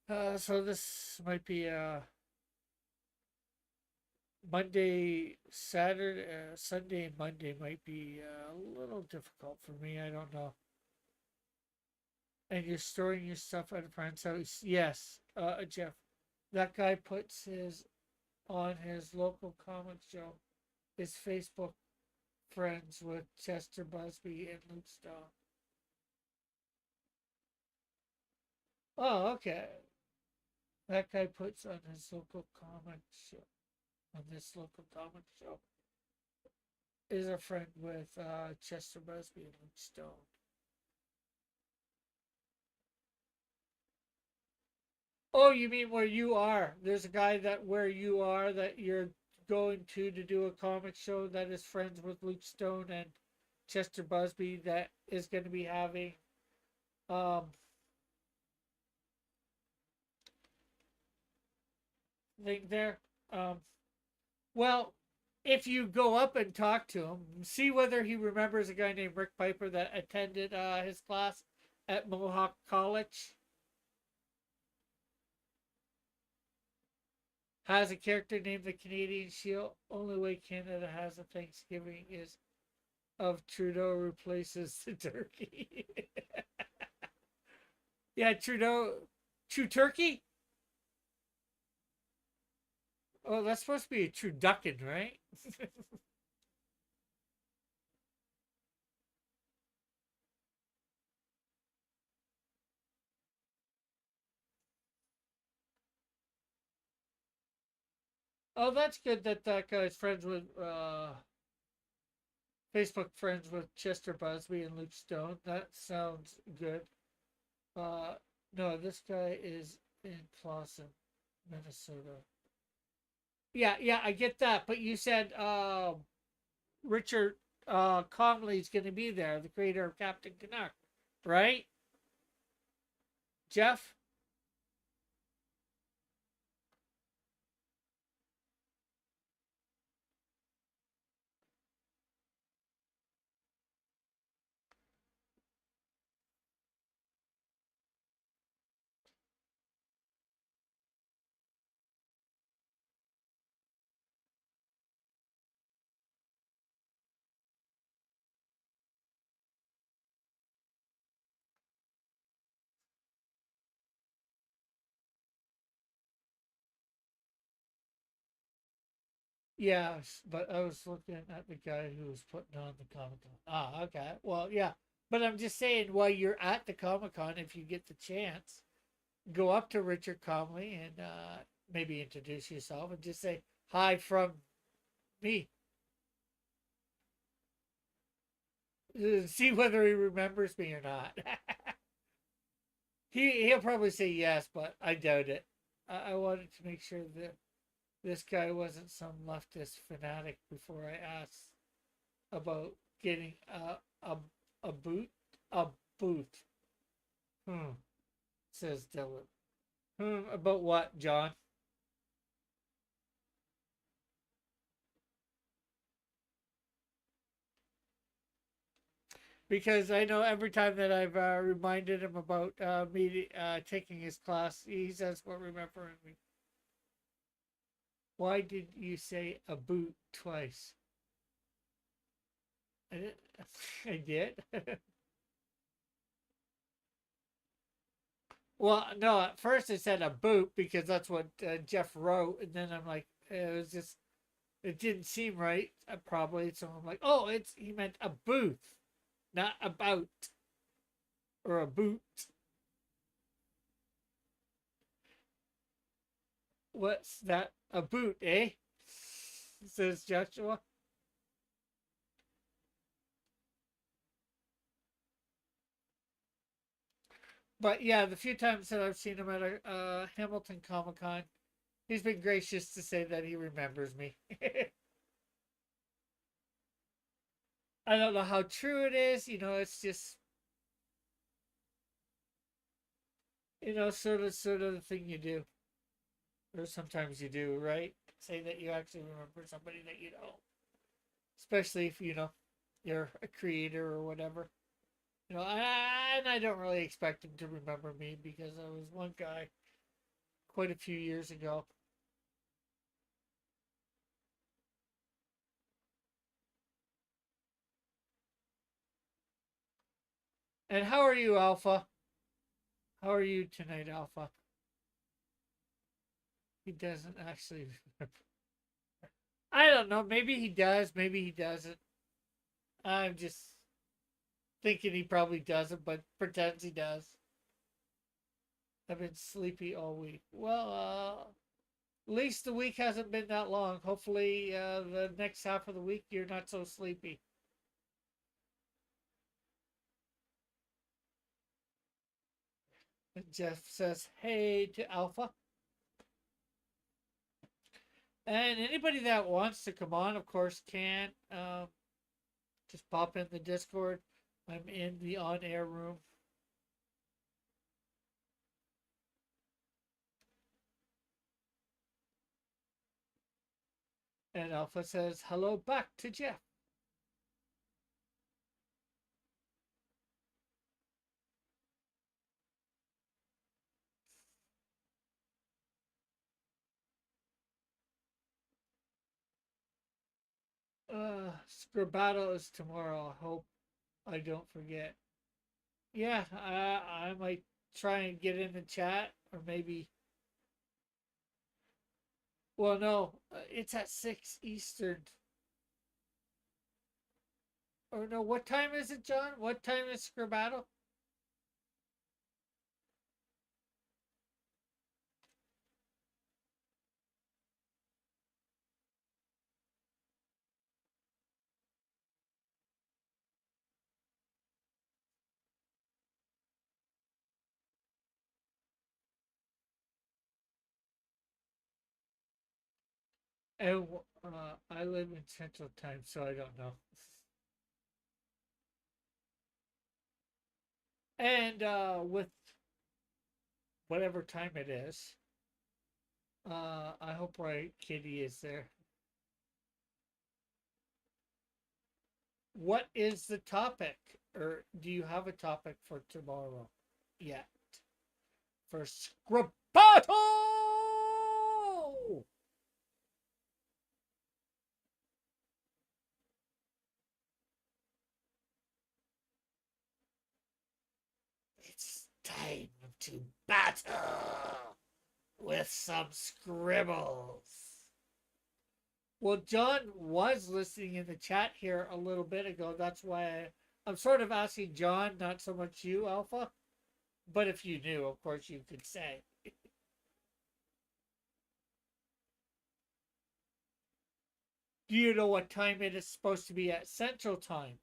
So this might be Monday, Saturday, Sunday, and Monday might be a little difficult for me. I don't know. and you're storing your stuff at a friend's house. Yes, Jeff, that guy puts his on his local comic show. His Facebook friends with Chester Busby and Luke Stone. Oh, okay. That guy puts on his local comic show. On this local comic show is a friend with Chester Busby and Luke Stone. Oh, you mean where you are? There's a guy that where you are that you're going to do a comic show that is friends with Luke Stone and Chester Busby that is going to be having um thing there. Um, well, if you go up and talk to him, see whether he remembers a guy named Rick Piper that attended his class at Mohawk College. Has a character named the Canadian Shield. Only way Canada has a Thanksgiving is of Trudeau replaces the turkey. Yeah, Trudeau. True turkey? Oh, that's supposed to be a true duckin, right? Oh, that's good that that guy's friends with Facebook friends with Chester Busby and Luke Stone. That sounds good. Uh, no, this guy is in Clawson, Minnesota. Yeah, yeah, I get that. But you said Richard Conley's going to be there, the creator of Captain Canuck, right? Jeff? Yes, but I was looking at the guy who was putting on the Comic Con. Ah, okay. Well, yeah. But I'm just saying, while you're at the Comic Con, if you get the chance, go up to Richard Conley and maybe introduce yourself and just say hi from me. See whether he remembers me or not. He'll probably say yes, but I doubt it. I wanted to make sure that this guy wasn't some leftist fanatic before I asked about getting a boot a boot. Says Dylan. About what, John? Because I know every time that I've reminded him about me taking his class, he says, "What remembering me? Why did you say a boot twice?" I did. I did. Well, no. At first, I said a boot because that's what Jeff wrote, and then I'm like, it was just, it didn't seem right. Probably, so I'm like, oh, it's he meant a booth, not about or a boot. What's that? A boot, eh? Says Joshua. But yeah, the few times that I've seen him at a Hamilton Comic Con, he's been gracious to say that he remembers me. I don't know how true it is. It's just sort of the thing you do, or sometimes you do, right? Say that you actually remember somebody that you know, especially if you're a creator or whatever. And I don't really expect him to remember me because I was one guy quite a few years ago. And how are you, Alpha? How are you tonight, Alpha? He doesn't actually. I don't know. Maybe he does. Maybe he doesn't. I'm just thinking he probably doesn't, but pretends he does. I've been sleepy all week. Well, at least the week hasn't been that long. Hopefully, the next half of the week you're not so sleepy. And Jeff says, "Hey" to Alpha. And anybody that wants to come on, of course, can. Just pop in the Discord. I'm in the on-air room. And Alpha says, "Hello back to Jeff." Scribado is tomorrow. I hope I don't forget. Yeah, I might try and get in the chat, or maybe. Well, no, it's at 6 Eastern. Or no, what time is it, John? What time is Scribado? And I live in Central Time, so I don't know. And with whatever time it is, I hope right Kitty is there. What is the topic? Or do you have a topic for tomorrow yet? For Scribado! It's time to battle with some scribbles. Well, John was listening in the chat here a little bit ago. That's why I'm sort of asking John, not so much you, Alpha. But if you knew, of course, you could say. Do you know what time it is supposed to be at Central Time?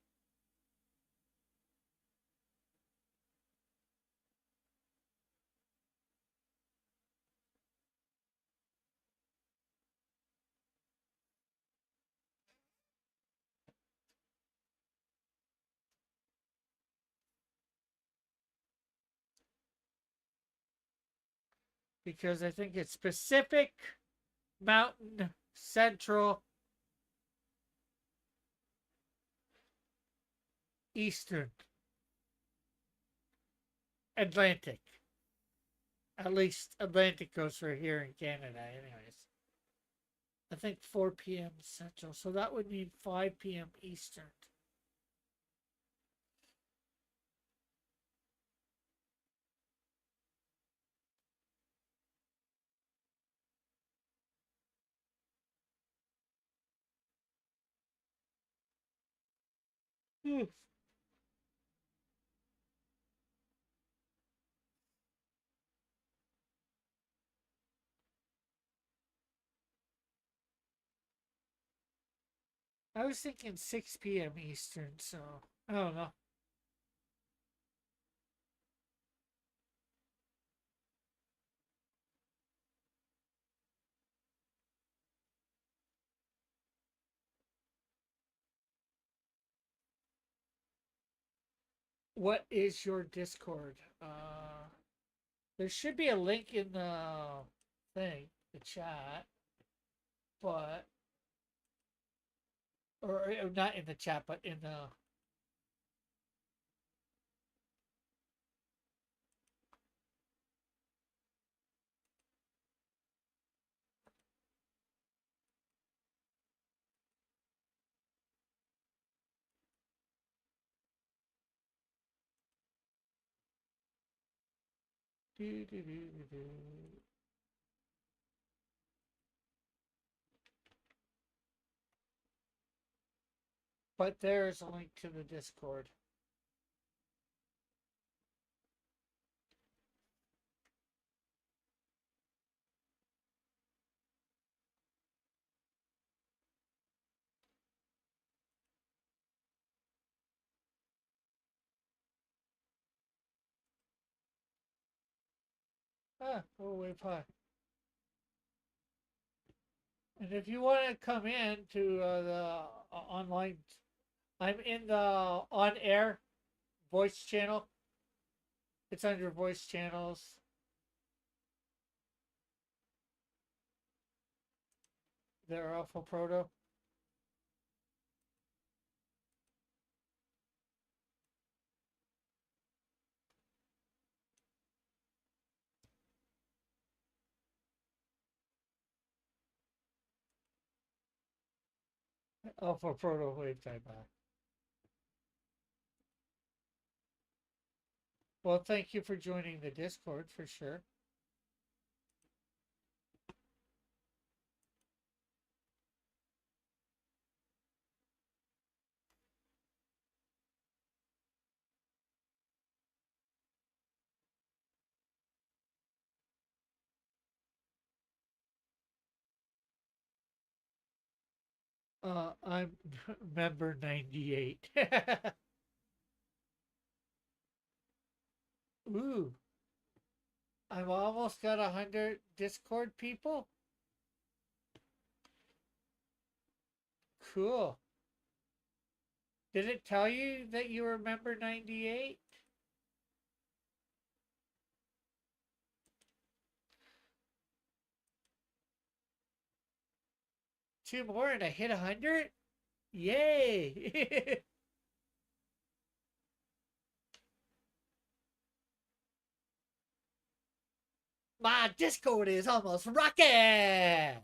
Because I think it's Pacific, Mountain, Central, Eastern, Atlantic. At least Atlantic goes for here in Canada, anyways. I think 4 p.m. Central, so that would mean 5 p.m. Eastern. Hmm. I was thinking 6 p.m. Eastern, so I don't know. What is your Discord? There should be a link in the thing, the chat, but or not in the chat, but in the Do, do, do, do, do. But there's a link to the Discord. Ah, oh, way pie. And if you want to come in to the online, I'm in the on air voice channel. It's under voice channels. They're Alpha Proto. Alpha Proto wave type back. Well, thank you for joining the Discord for sure. I'm member 98. Ooh, I've almost got 100 Discord people. Cool. Did it tell you that you were member 98? Two more and I hit 100? Yay! My Discord is almost rocking!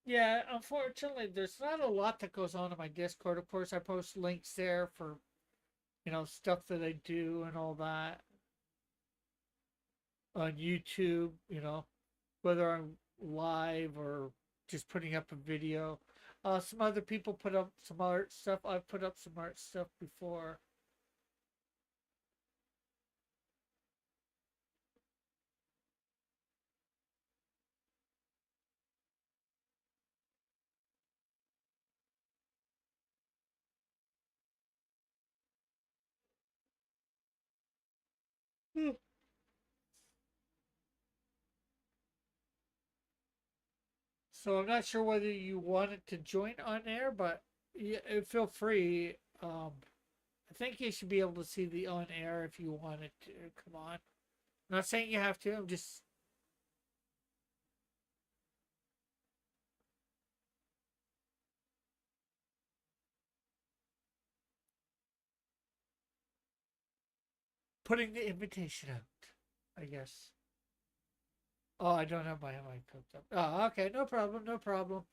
Yeah, unfortunately, there's not a lot that goes on in my Discord. Of course, I post links there for, stuff that I do and all that on YouTube, whether I'm live or just putting up a video. Some other people put up some art stuff. I've put up some art stuff before. Hmm. So I'm not sure whether you wanted to join on air, but yeah, feel free. I think you should be able to see the on air if you wanted to. Come on. I'm not saying you have to. I'm just. Putting the invitation out, I guess. Oh, I don't have my mic hooked up. Oh, okay. No problem. No problem.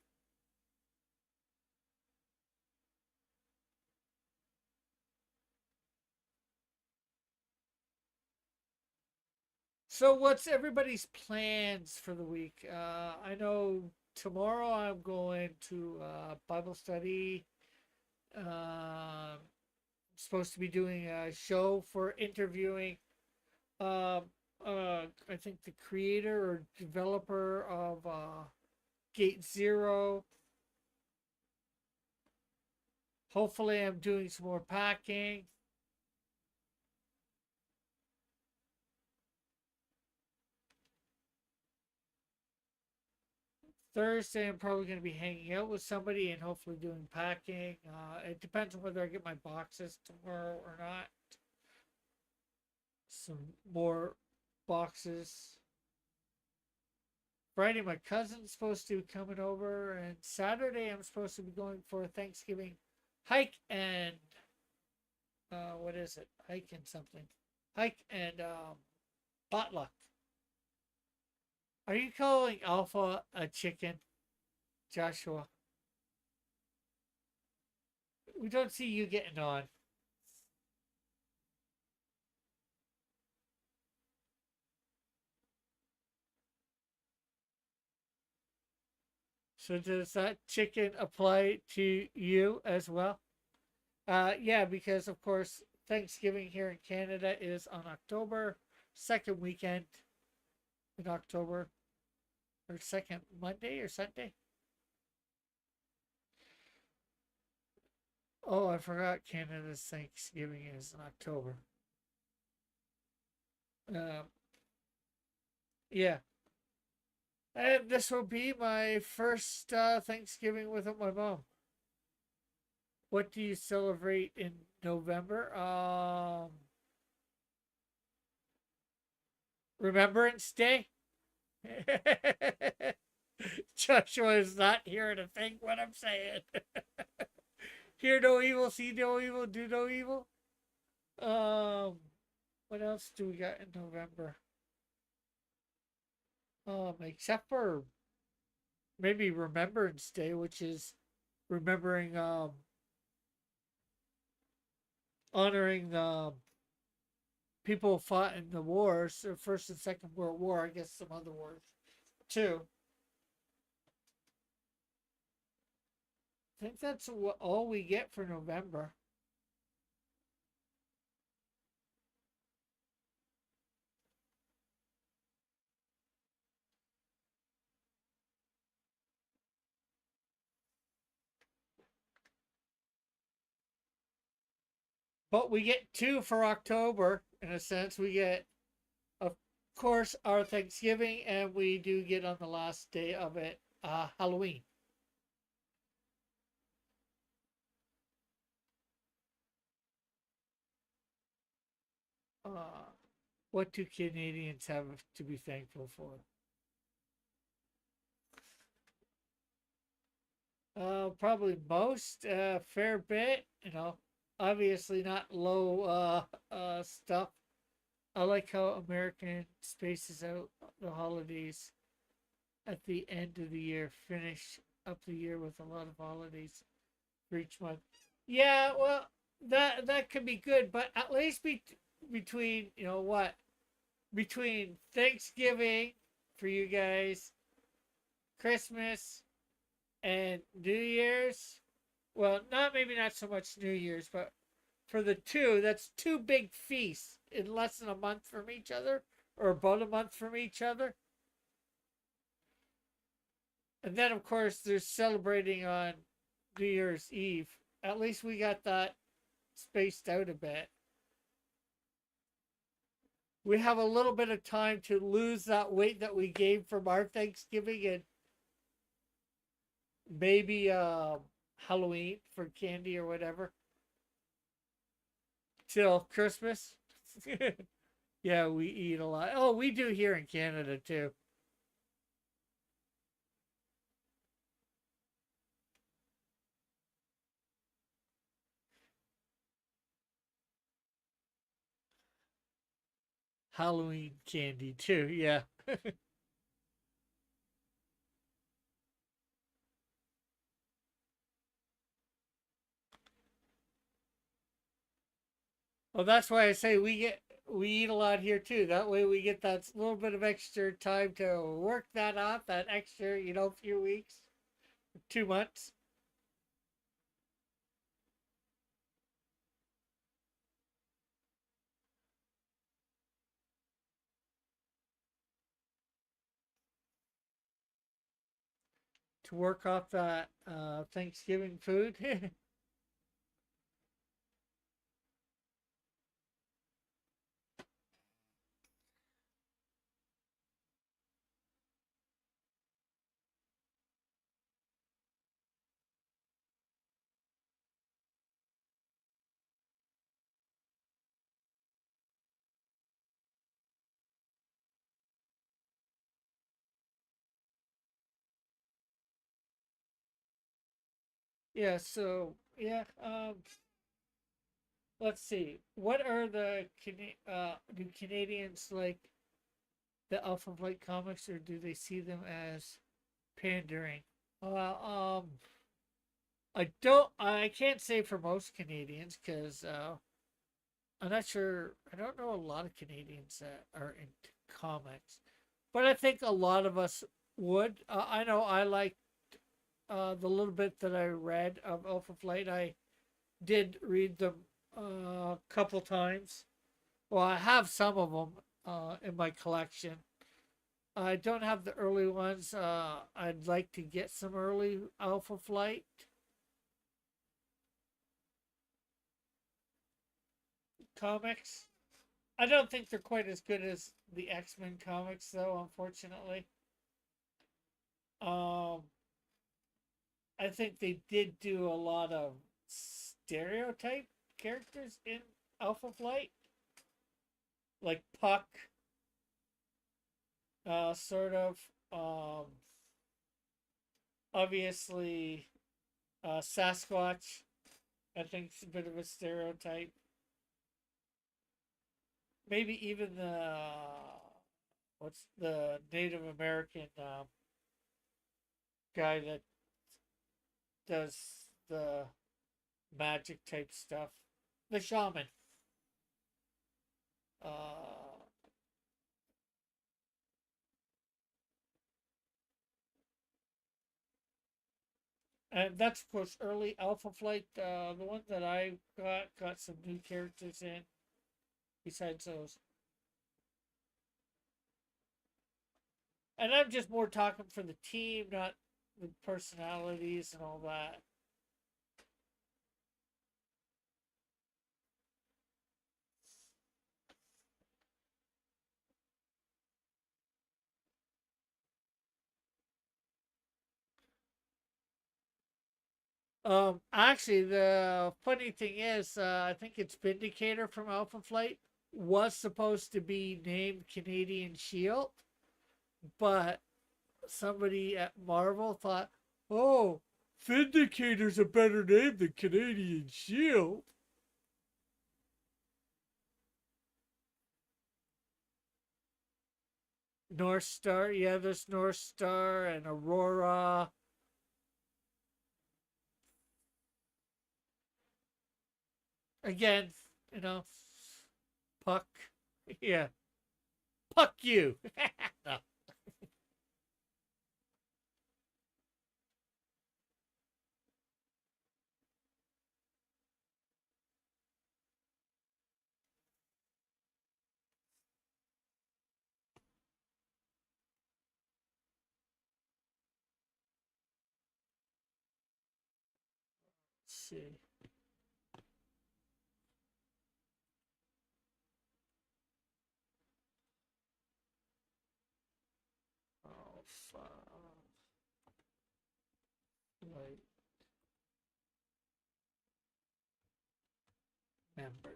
So, what's everybody's plans for the week? I know tomorrow I'm going to Bible study. Uh, supposed to be doing a show for interviewing I think the creator or developer of Gate Zero. Hopefully, I'm doing some more packing. Thursday, I'm probably going to be hanging out with somebody and hopefully doing packing. It depends on whether I get my boxes tomorrow or not. Some more boxes. Friday, my cousin's supposed to be coming over, and Saturday, I'm supposed to be going for a Thanksgiving hike and what is it? Hike and something. Hike and potluck. Are you calling Alpha a chicken, Joshua? We don't see you getting on. So does that chicken apply to you as well? Yeah, because of course Thanksgiving here in Canada is on October second weekend in October, or second Monday or Sunday. Oh, I forgot Canada's Thanksgiving is in October. Um, yeah, and this will be my first Thanksgiving with my mom. What do you celebrate in November? Remembrance Day. Joshua is not here to think what I'm saying. Hear no evil, see no evil, do no evil. Um, what else do we got in November? Except for maybe Remembrance Day, which is remembering, honoring the people who fought in the wars, the First and Second World War. I guess some other wars too. I think that's all we get for November. But we get two for October, in a sense. We get, of course, our Thanksgiving, and we do get on the last day of it, Halloween. Uh, what do Canadians have to be thankful for? Probably most, fair bit. Obviously not low stuff. I like how American spaces out the holidays at the end of the year, finish up the year with a lot of holidays for each month. Yeah, well, that could be good, but at least between between Thanksgiving for you guys, Christmas, and New Year's. Well, not maybe not so much New Year's, but for the two, that's two big feasts in less than a month from each other, or about a month from each other. And then, of course, there's celebrating on New Year's Eve. At least we got that spaced out a bit. We have a little bit of time to lose that weight that we gained from our Thanksgiving and maybe Halloween for candy or whatever till Christmas. Yeah, we eat a lot. Oh, we do here in Canada too. Halloween candy too. Yeah. Well, that's why I say we eat a lot here too. That way we get that little bit of extra time to work that off, that extra, few weeks, 2 months to work off that Thanksgiving food. Yeah, so yeah, let's see. What are the do Canadians like the Alpha Flight comics, or do they see them as pandering? I don't. I can't say for most Canadians because I'm not sure. I don't know a lot of Canadians that are into comics, but I think a lot of us would. I know I like the little bit that I read of Alpha Flight. I did read them a couple times. Well, I have some of them in my collection. I don't have the early ones. I'd like to get some early Alpha Flight comics. I don't think they're quite as good as the X Men comics, though. Unfortunately, um, I think they did do a lot of stereotype characters in Alpha Flight, like Puck, sort of. Obviously, Sasquatch. I think it's a bit of a stereotype. Maybe even the what's the Native American guy that does the magic type stuff, the shaman. Uh, and that's of course early Alpha Flight. The one that I got some new characters in besides those, and I'm just more talking for the team, not the personalities and all that. Actually, the funny thing is, I think it's Vindicator from Alpha Flight was supposed to be named Canadian Shield, but somebody at Marvel thought, oh, Vindicator's a better name than Canadian Shield. North Star, yeah, there's North Star and Aurora. Again, you know, Puck. Yeah, Puck you. No. Let's see. Oh, fuck. Like members.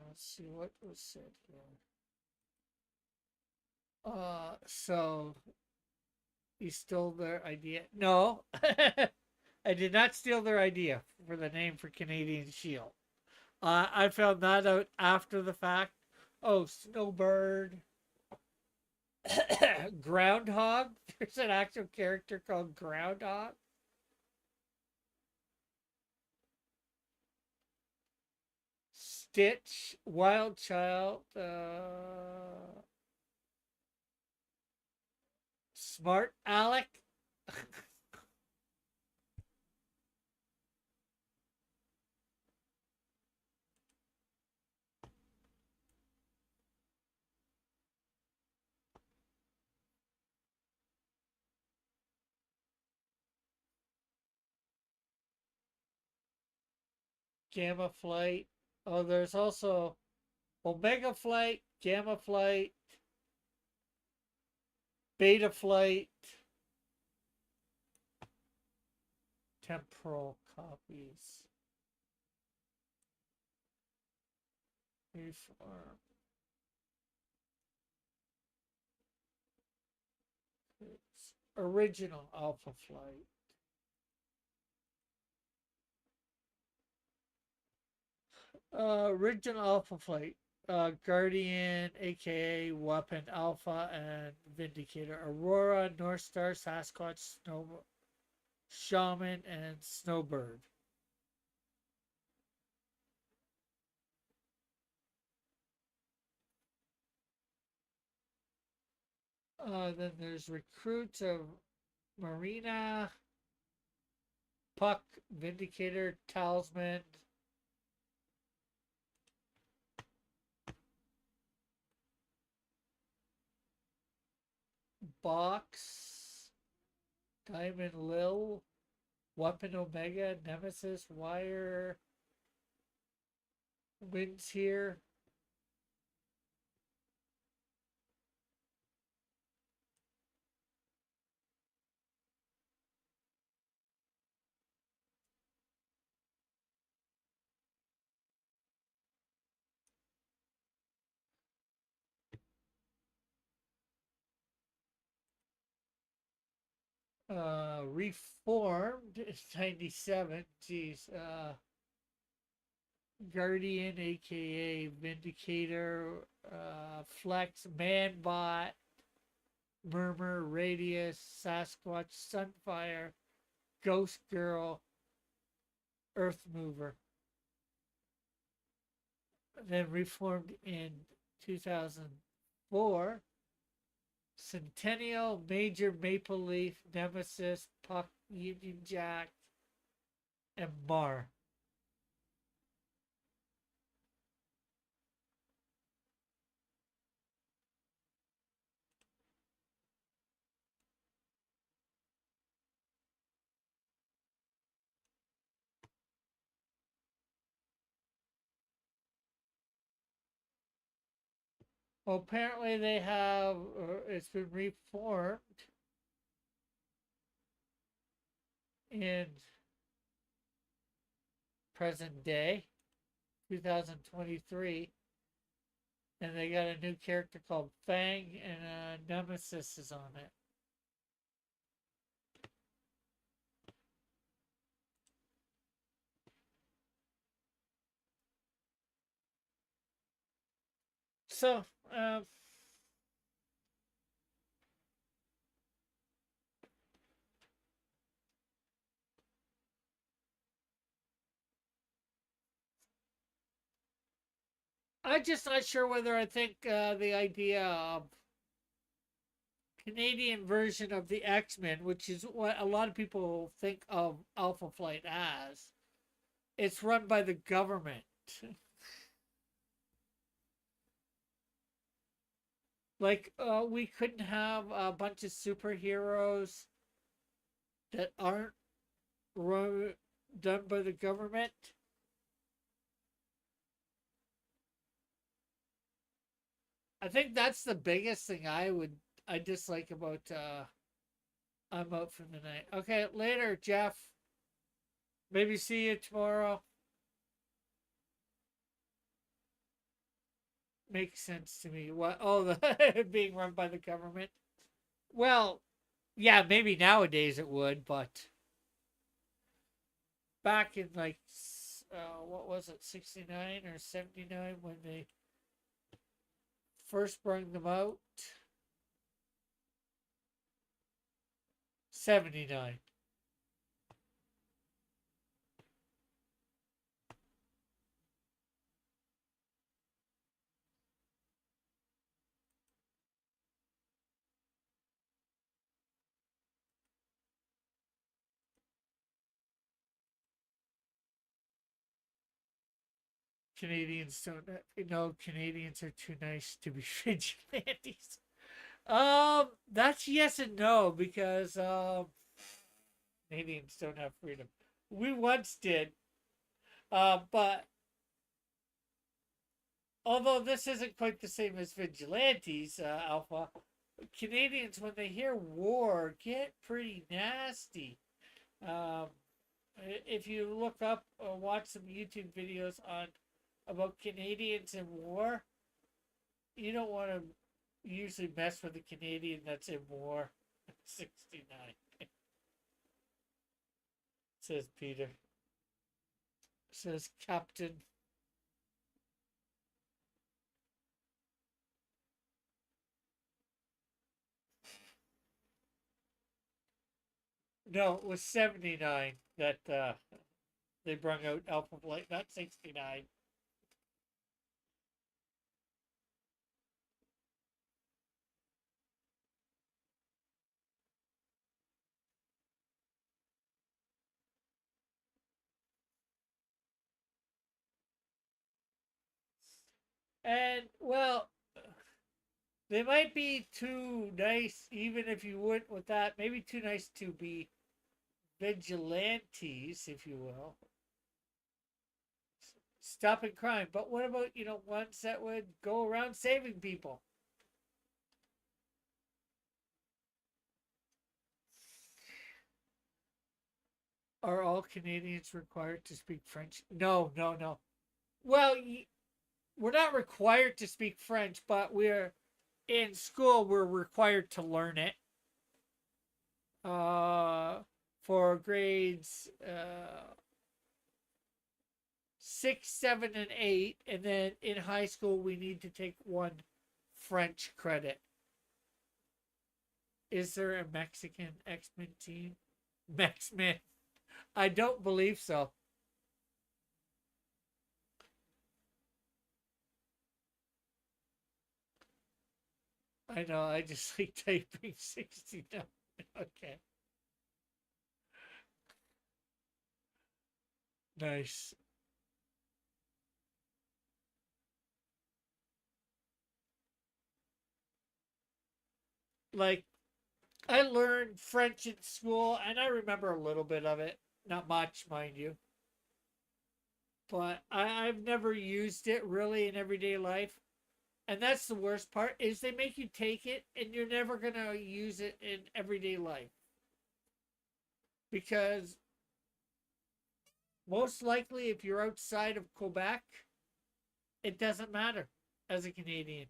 Let's see what was said here. So you stole their idea? No, I did not steal their idea for the name for Canadian Shield. I found that out after the fact. Oh, Snowbird, Groundhog. There's an actual character called Groundhog. Stitch, Wild Child, Smart Alec. Gamma Flight. Oh, there's also Omega Flight, Gamma Flight, Beta Flight, temporal copies. Reform. original Alpha Flight. Original Alpha Flight. Guardian, aka Weapon Alpha, and Vindicator. Aurora, North Star, Sasquatch, Snow, Shaman, and Snowbird. Then there's Recruits of Marina, Puck, Vindicator, Talisman, Box, Diamond Lil, Weapon Omega, Nemesis, Wire, Wins here. Reformed in 97. Jeez. Guardian, aka Vindicator, Flex, Manbot, Murmur, Radius, Sasquatch, Sunfire, Ghost Girl, Earth Mover. Then reformed in 2004. Centennial, Major, Maple Leaf, Nemesis, Puck, Union Jack, and Mar. Well, apparently they have, it's been reformed in present day, 2023, and they got a new character called Fang, and Nemesis is on it. So, I'm just not sure whether I think the idea of Canadian version of the X-Men, which is what a lot of people think of Alpha Flight as, it's run by the government. Like, we couldn't have a bunch of superheroes that aren't run, done by the government. I think that's the biggest thing I dislike about I'm out for the night. Okay, later, Jeff. Maybe see you tomorrow. Makes sense to me. What? Oh, the being run by the government. Well, yeah, maybe nowadays it would, but back in like what was it, 69 or 79 when they first brought them out? 79. Canadians don't, Canadians are too nice to be vigilantes. That's yes and no because Canadians don't have freedom. We once did, but although this isn't quite the same as vigilantes, Alpha, Canadians when they hear war get pretty nasty. Um, if you look up or watch some YouTube videos on about Canadians in war, you don't want to usually mess with a Canadian that's in war. 69, says Peter. Says Captain. No, it was 79 that they brung out Alpha Flight, not 69. And, well, they might be too nice, even if you went with that. Maybe too nice to be vigilantes, if you will, stopping crime. But what about, ones that would go around saving people? Are all Canadians required to speak French? No, no, no. Well, we're not required to speak French, but we're in school. We're required to learn it. For grades 6, 7, and 8, and then in high school we need to take one French credit. Is there a Mexican X-Men team? X-Men. I don't believe so. I know, I just like typing 69. Okay. Nice. Like, I learned French in school, and I remember a little bit of it. Not much, mind you. But I've never used it really in everyday life. And that's the worst part is they make you take it and you're never going to use it in everyday life. Because most likely if you're outside of Quebec, it doesn't matter as a Canadian.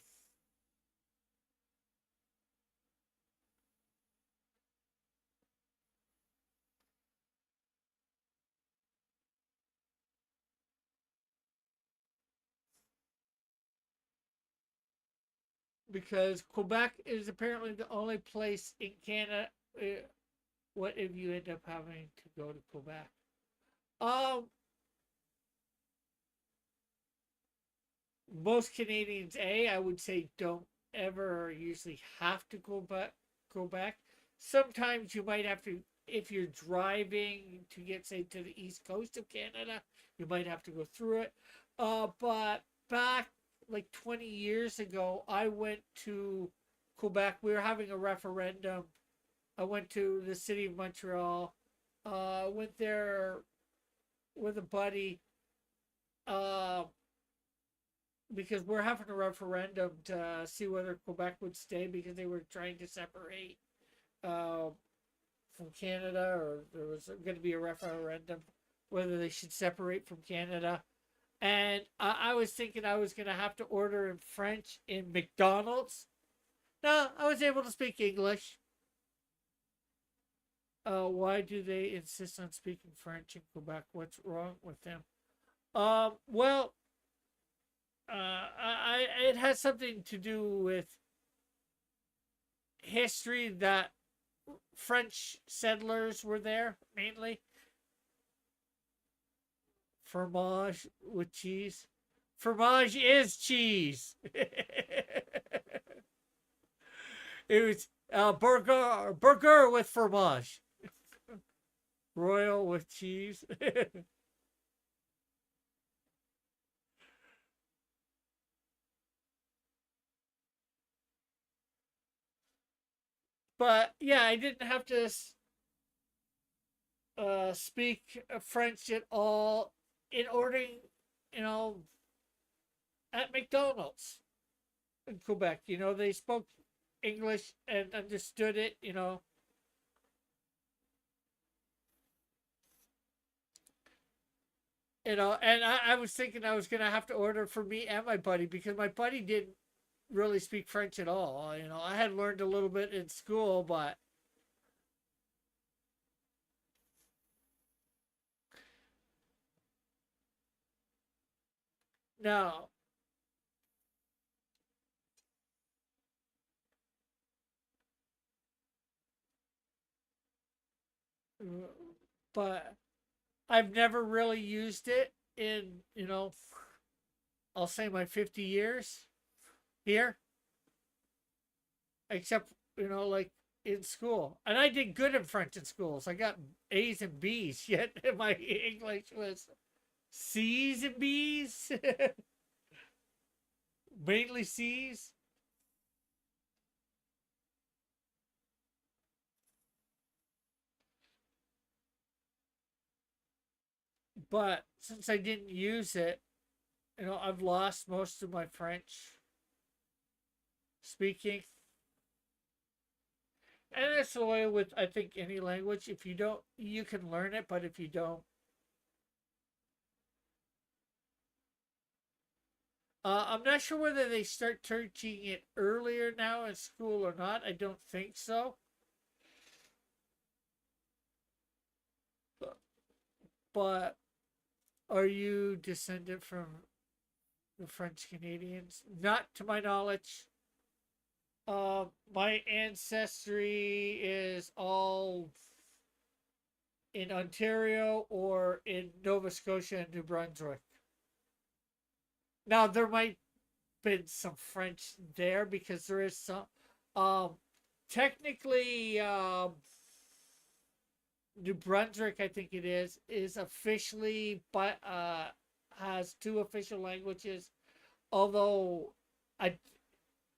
Because Quebec is apparently the only place in Canada. What if you end up having to go to Quebec? Um, most Canadians, I would say, don't ever usually have to Go back. Sometimes you might have to, if you're driving to get, say, to the east coast of Canada, you might have to go through it. But back like 20 years ago, I went to Quebec. We were having a referendum. I went to the city of Montreal. Went there with a buddy. Uh, because we're having a referendum to see whether Quebec would stay because they were trying to separate uh, from Canada, or there was going to be a referendum whether they should separate from Canada. And I was thinking I was going to have to order in French in McDonald's. No, I was able to speak English. Why do they insist on speaking French in Quebec? What's wrong with them? Well, it has something to do with history that French settlers were there mainly. Fromage with cheese. Fromage is cheese. It was burger with fromage. Royal with cheese. But yeah, I didn't have to speak French at all in ordering, you know, at McDonald's in Quebec. They spoke English and understood it. And I was thinking I was gonna have to order for me and my buddy because my buddy didn't really speak French at all. I had learned a little bit in school, but Now, but I've never really used it in, I'll say my 50 years here, except, like in school. And I did good in French in schools. I got A's and B's, yet my English was C's and B's, mainly C's. But since I didn't use it, I've lost most of my French speaking. And that's the way with, I think, any language. If you don't, you can learn it, but if you don't, I'm not sure whether they start teaching it earlier now in school or not. I don't think so. But are you descended from the French Canadians? Not to my knowledge. My ancestry is all in Ontario or in Nova Scotia and New Brunswick. Now there might been some French there because there is some. Um, technically, New Brunswick, I think it is officially, but has two official languages. Although, I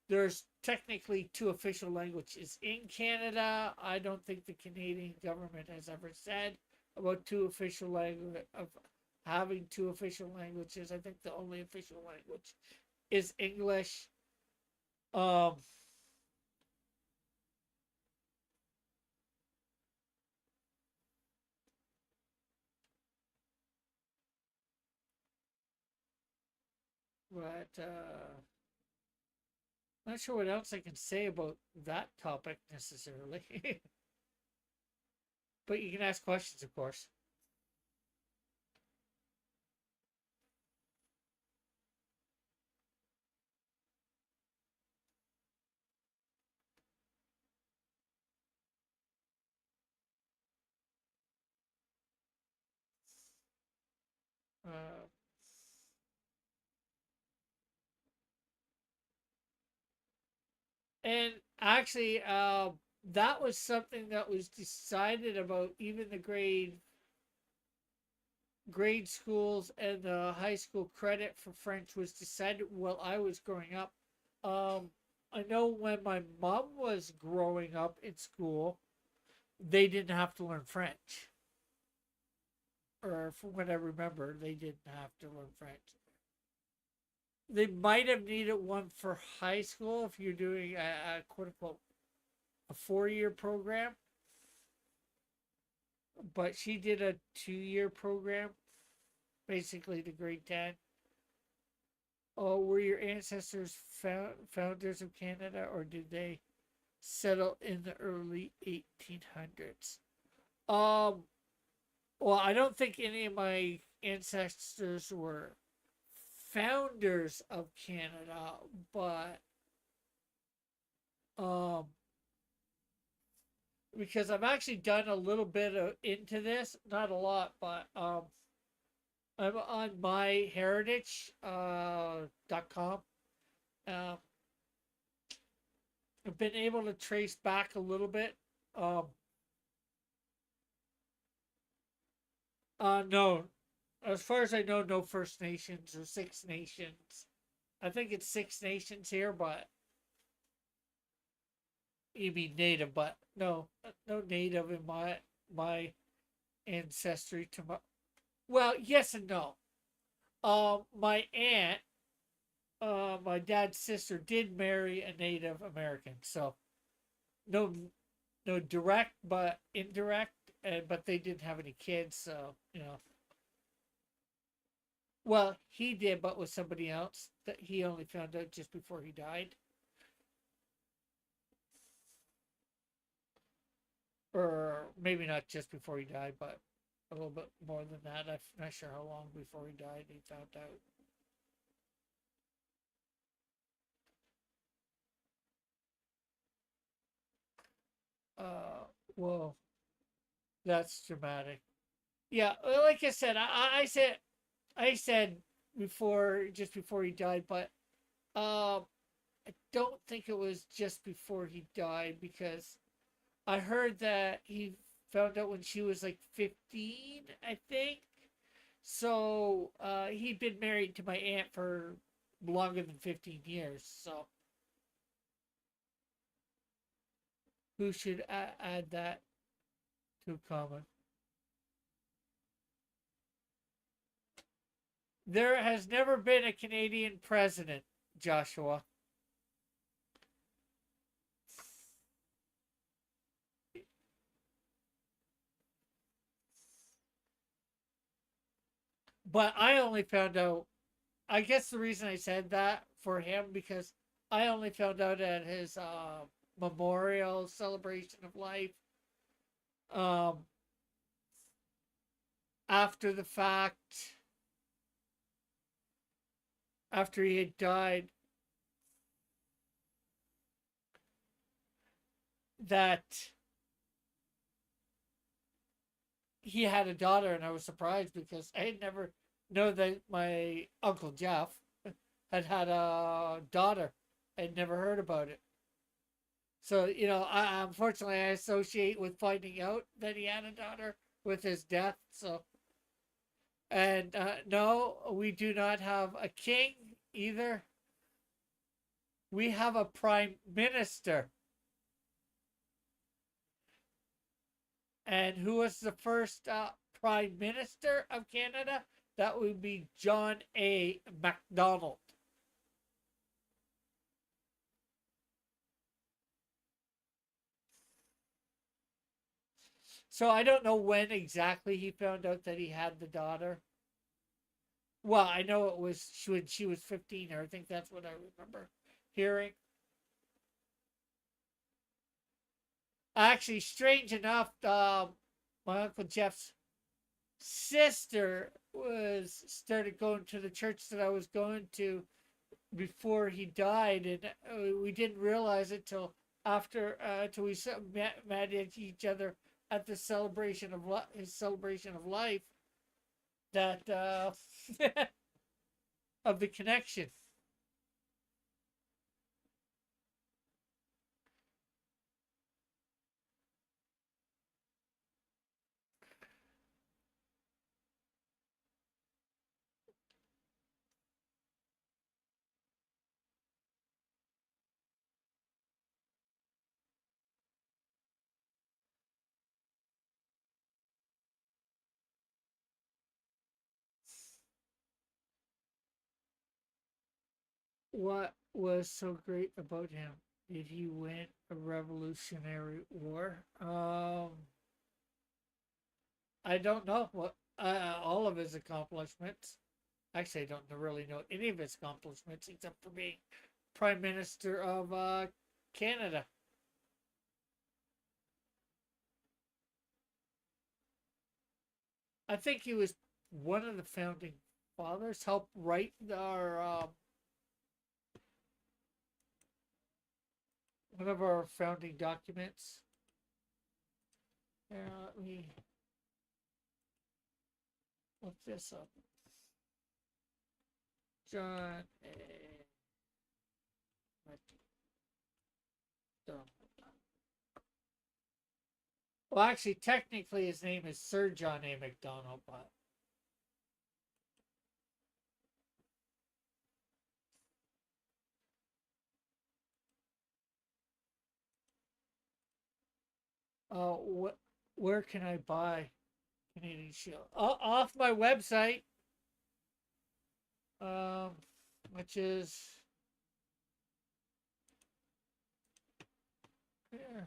there's technically two official languages in Canada. I don't think the Canadian government has ever said about two official language of having two official languages. I think the only official language is English. Um, but not sure what else I can say about that topic necessarily. But you can ask questions, of course. Uh, and actually, that was something that was decided about even the grade schools and the high school credit for French was decided while I was growing up. Um, I know when my mom was growing up in school, they didn't have to learn French. Or from what I remember, they didn't have to learn French. They might have needed one for high school if you're doing a quote unquote a 4 year program, but she did a 2 year program, basically the grade 10. Oh, were your ancestors founders of Canada, or did they settle in the early 1800s? Um, well, I don't think any of my ancestors were founders of Canada, but um, because I've actually done a little bit of into this, not a lot, but I'm on myheritage.com. Uh, I've been able to trace back a little bit. Um, no, as far as I know, no First Nations or Six Nations. I think it's Six Nations here, but you mean Native, but no, no Native in my ancestry to my. Well, yes and no. My aunt, my dad's sister, did marry a Native American, so no, no direct, but indirect, and but they didn't have any kids, so Well, he did, but with somebody else that he only found out just before he died, or maybe not just before he died, but a little bit more than that. I'm not sure how long before he died he found out. Uh, whoa, that's dramatic. Yeah, well, like I said, I said before, just before he died, but I don't think it was just before he died because I heard that he found out when she was like 15, I think. So he'd been married to my aunt for longer than 15 years. So who should add that to comment? There has never been a Canadian president, Joshua. But I only found out, I guess the reason I said that for him because I only found out at his memorial celebration of life um, after the fact, after he had died, that he had a daughter, and I was surprised because I had never known that my uncle Jeff had a daughter. I'd never heard about it. So unfortunately, I associate with finding out that he had a daughter with his death. So, and no, we do not have a king either. We have a prime minister. And who was the first prime minister of Canada? That would be John A. Macdonald. So I don't know when exactly he found out that he had the daughter. Well, I know it was when she was 15, or I think that's what I remember hearing. Actually, strange enough, my Uncle Jeff's sister was started going to the church that I was going to before he died, and we didn't realize it till after till we met each other at the celebration of his celebration of life that of the connection. What was so great about him? Did he win a Revolutionary War? I don't know what all of his accomplishments. Actually, I don't really know any of his accomplishments except for being Prime Minister of Canada. I think he was one of the founding fathers. Helped write our one of our founding documents. Let me look this up. John A. MacDonald. Well, actually, technically, his name is Sir John A. Macdonald, but what? Where can I buy Canadian Shield? Off my website, um, which is yeah.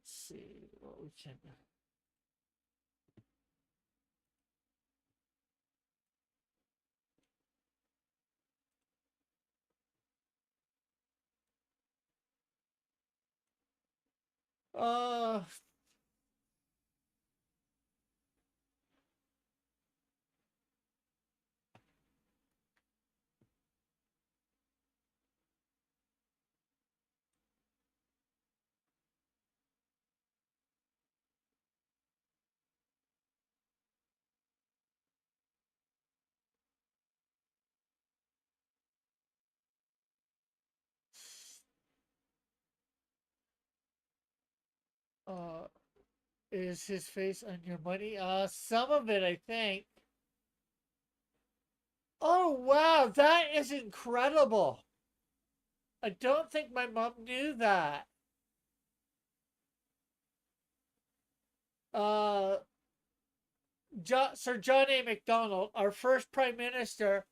let's see what we can. Uh, uh, is his face on your money? Some of it, I think. Oh, wow, that is incredible. I don't think my mom knew that. Uh, Sir John A. Macdonald, our first prime minister,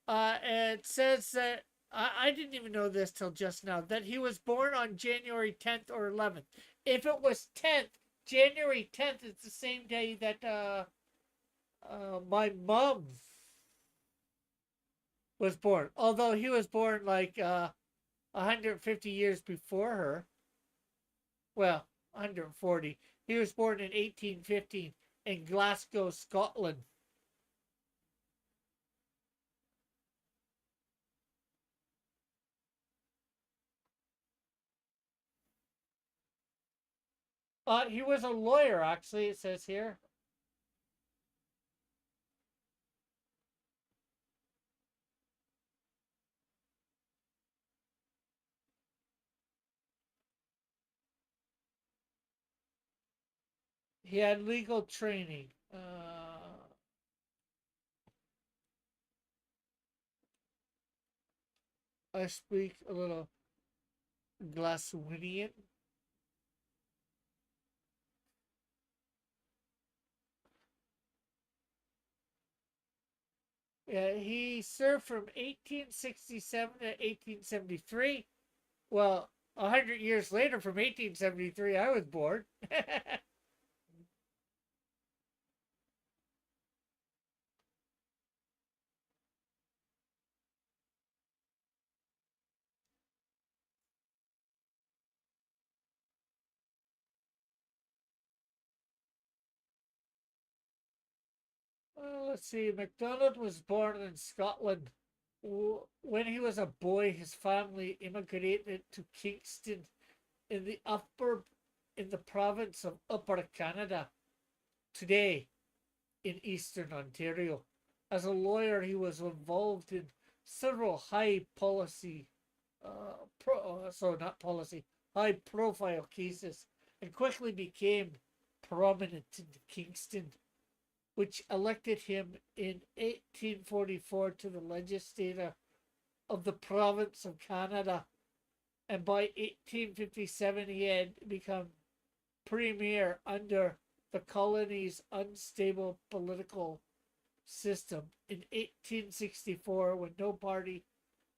it says that I didn't even know this till just now that he was born on January 10th or 11th. If it was 10th, January 10th is the same day that my mom was born. Although he was born like 150 years before her. Well, 140. He was born in 1815 in Glasgow, Scotland. He was a lawyer, actually, it says here. He had legal training. I speak a little Glaswegian. Yeah, he served from 1867 to 1873. Well, 100 years later, from 1873, I was born. Let's see. MacDonald was born in Scotland. When he was a boy, his family immigrated to Kingston in the province of Upper Canada, today in Eastern Ontario. As a lawyer, he was involved in several high profile cases, and quickly became prominent in Kingston, which elected him in 1844 to the legislature of the province of Canada. And by 1857, he had become premier under the colony's unstable political system. In 1864, when no party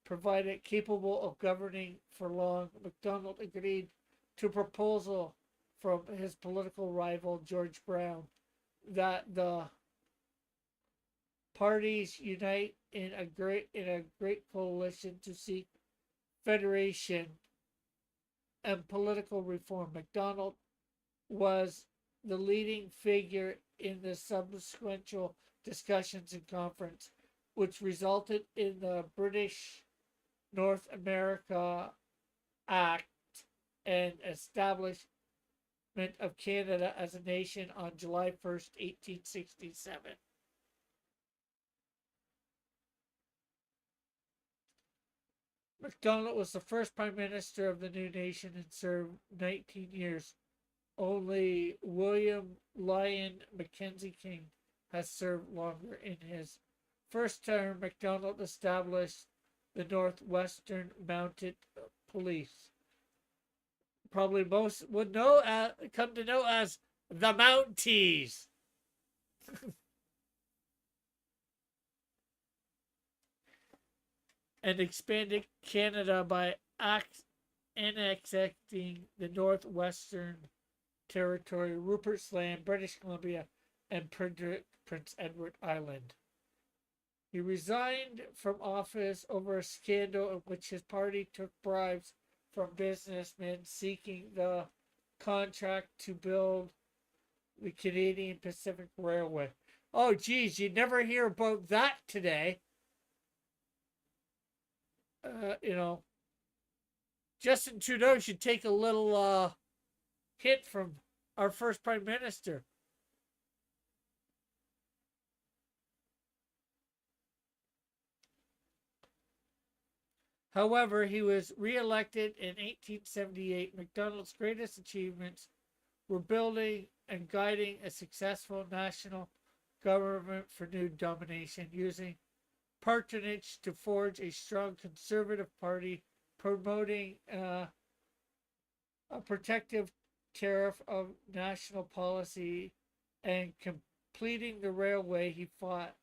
provided capable of governing for long, MacDonald agreed to a proposal from his political rival George Brown that the parties unite in a great coalition to seek federation and political reform. MacDonald was the leading figure in the subsequent discussions and conference, which resulted in the British North America Act and establishment of Canada as a nation on July 1st, 1867. MacDonald was the first prime minister of the new nation and served 19 years. Only William Lyon Mackenzie King has served longer. In his first term, MacDonald established the Northwestern Mounted Police. Probably most would come to know as the Mounties. And expanded Canada by annexing the Northwestern Territory, Rupert's Land, British Columbia, and Prince Edward Island. He resigned from office over a scandal in which his party took bribes from businessmen seeking the contract to build the Canadian Pacific Railway. Oh, geez, you never hear about that today. You know, Justin Trudeau should take a little hit from our first prime minister. However, he was re-elected in 1878. Macdonald's greatest achievements were building and guiding a successful national government for new domination, using patronage to forge a strong conservative party, promoting a protective tariff of national policy, and completing the railway. He fought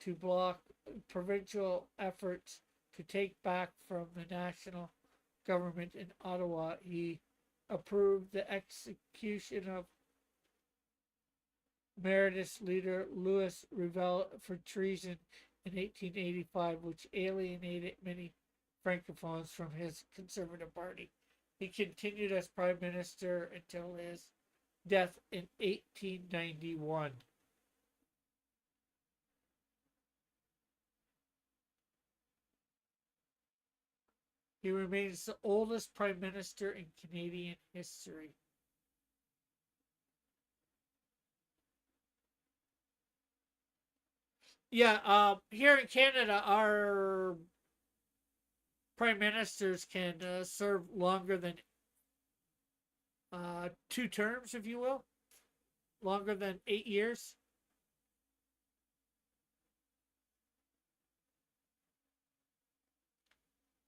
to block provincial efforts to take back from the national government in Ottawa. He approved the execution of Meredith's leader Louis Riel for treason in 1885, which alienated many francophones from his Conservative Party. He continued as Prime Minister until his death in 1891. He remains the oldest Prime Minister in Canadian history. Yeah, here in Canada, our prime ministers can serve longer than 2 terms, if you will, longer than 8 years.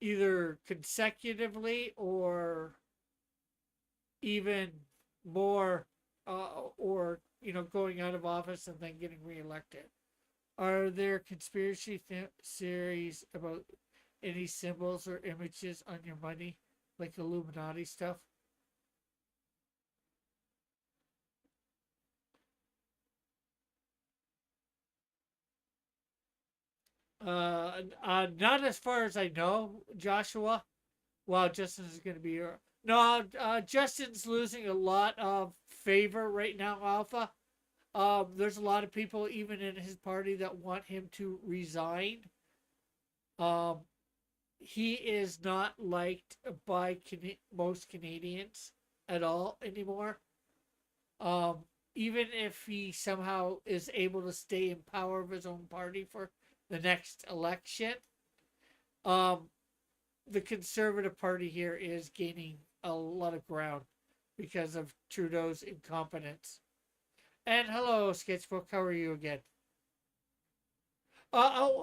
Either consecutively or even more, or going out of office and then getting reelected. Are there conspiracy theories about any symbols or images on your money, like Illuminati stuff? Not as far as I know, Joshua. Well, Justin is going to be here. No, Justin's losing a lot of favor right now, Alpha. There's a lot of people, even in his party, that want him to resign. Um, he is not liked by most Canadians at all anymore. Um, Even if he somehow is able to stay in power of his own party for the next election, um, the Conservative Party here is gaining a lot of ground because of Trudeau's incompetence. And hello, Sketchbook. How are you again?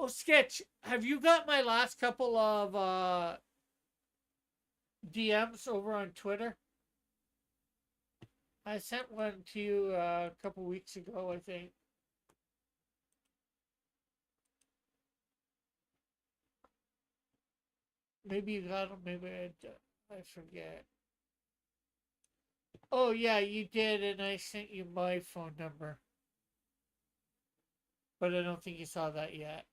Sketch. Have you got my last couple of DMs over on Twitter? I sent one to you a couple weeks ago, I think. Maybe you got them. Maybe I forget. Oh yeah, you did, and I sent you my phone number, but I don't think you saw that yet.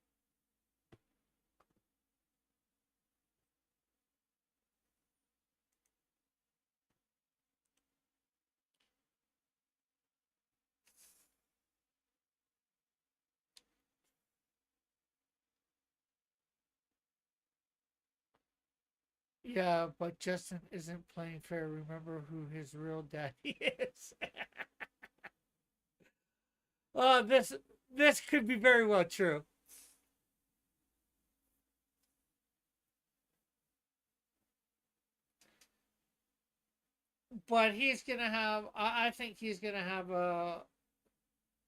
Yeah, but Justin isn't playing fair. Remember who his real daddy is. This could be very well true. But he's gonna have. I think he's gonna have a.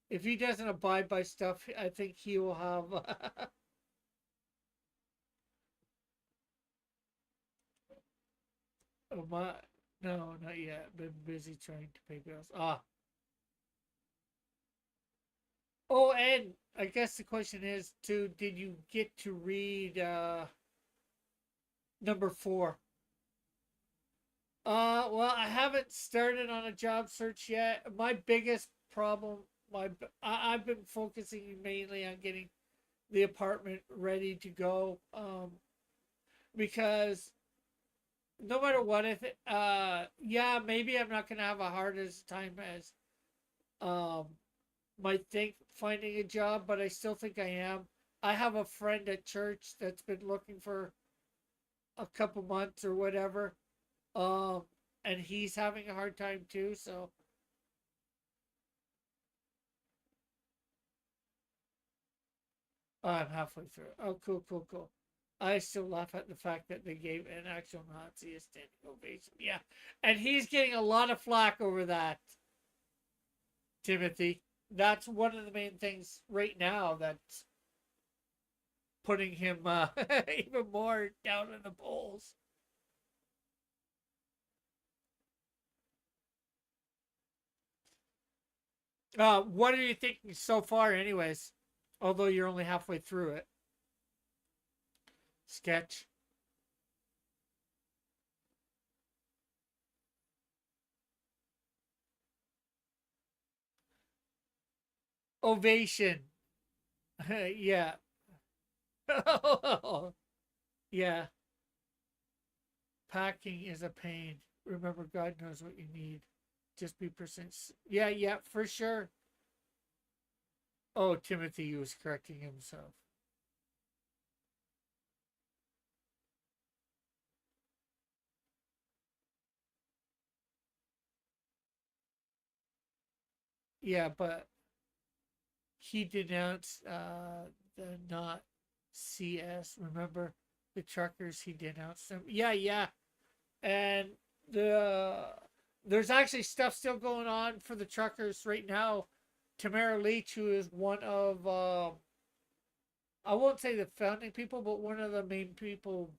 If he doesn't abide by stuff, I think he will have. My, no, not yet. Been busy trying to pay bills. Oh, and I guess the question is too, did you get to read number 4? Well, I haven't started on a job search yet. My biggest problem, I've been focusing mainly on getting the apartment ready to go. Because no matter what, if it, yeah, maybe I'm not gonna have a hard as time as um might think finding a job, but I still think I am. I have a friend at church that's been looking for a couple months or whatever, um, and he's having a hard time too. So I'm halfway through. Oh, cool, cool, cool. I still laugh at the fact that they gave an actual Nazi a standing ovation. Yeah, and he's getting a lot of flack over that, Timothy. That's one of the main things right now that's putting him even more down in the polls. What are you thinking so far, anyways? Although you're only halfway through it. Sketch. Ovation. Yeah. Yeah. Packing is a pain. Remember, God knows what you need. Just be percent. Yeah, yeah, for sure. Oh, Timothy was correcting himself. Yeah, but he denounced the not CS. Remember the truckers? He denounced them. Yeah, yeah, and the there's actually stuff still going on for the truckers right now. Tamara Leach, who is one of I won't say the founding people, but one of the main people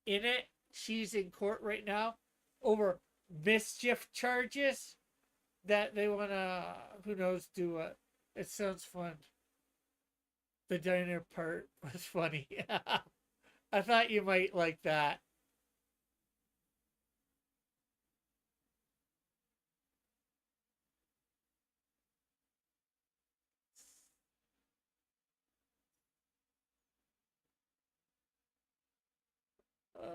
in it. She's in court right now over mischief charges that they want to, who knows, do it. It sounds fun. The diner part was funny. I thought you might like that. Uh,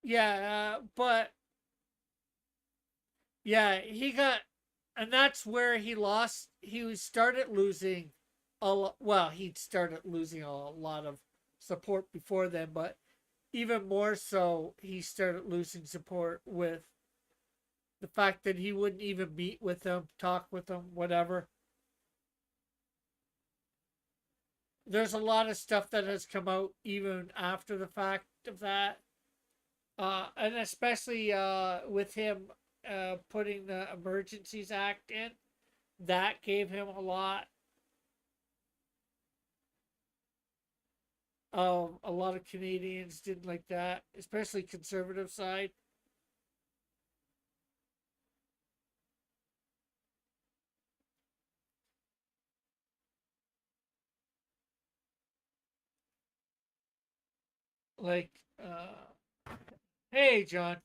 yeah, but yeah, he got, and that's where he lost. He started losing well, he started losing a lot of support before then, but even more so, he started losing support with the fact that he wouldn't even meet with them, talk with them, whatever. There's a lot of stuff that has come out even after the fact of that, and especially with him putting the Emergencies Act in, that gave him a lot. A lot of Canadians didn't like that, especially conservative side. Like, hey, John,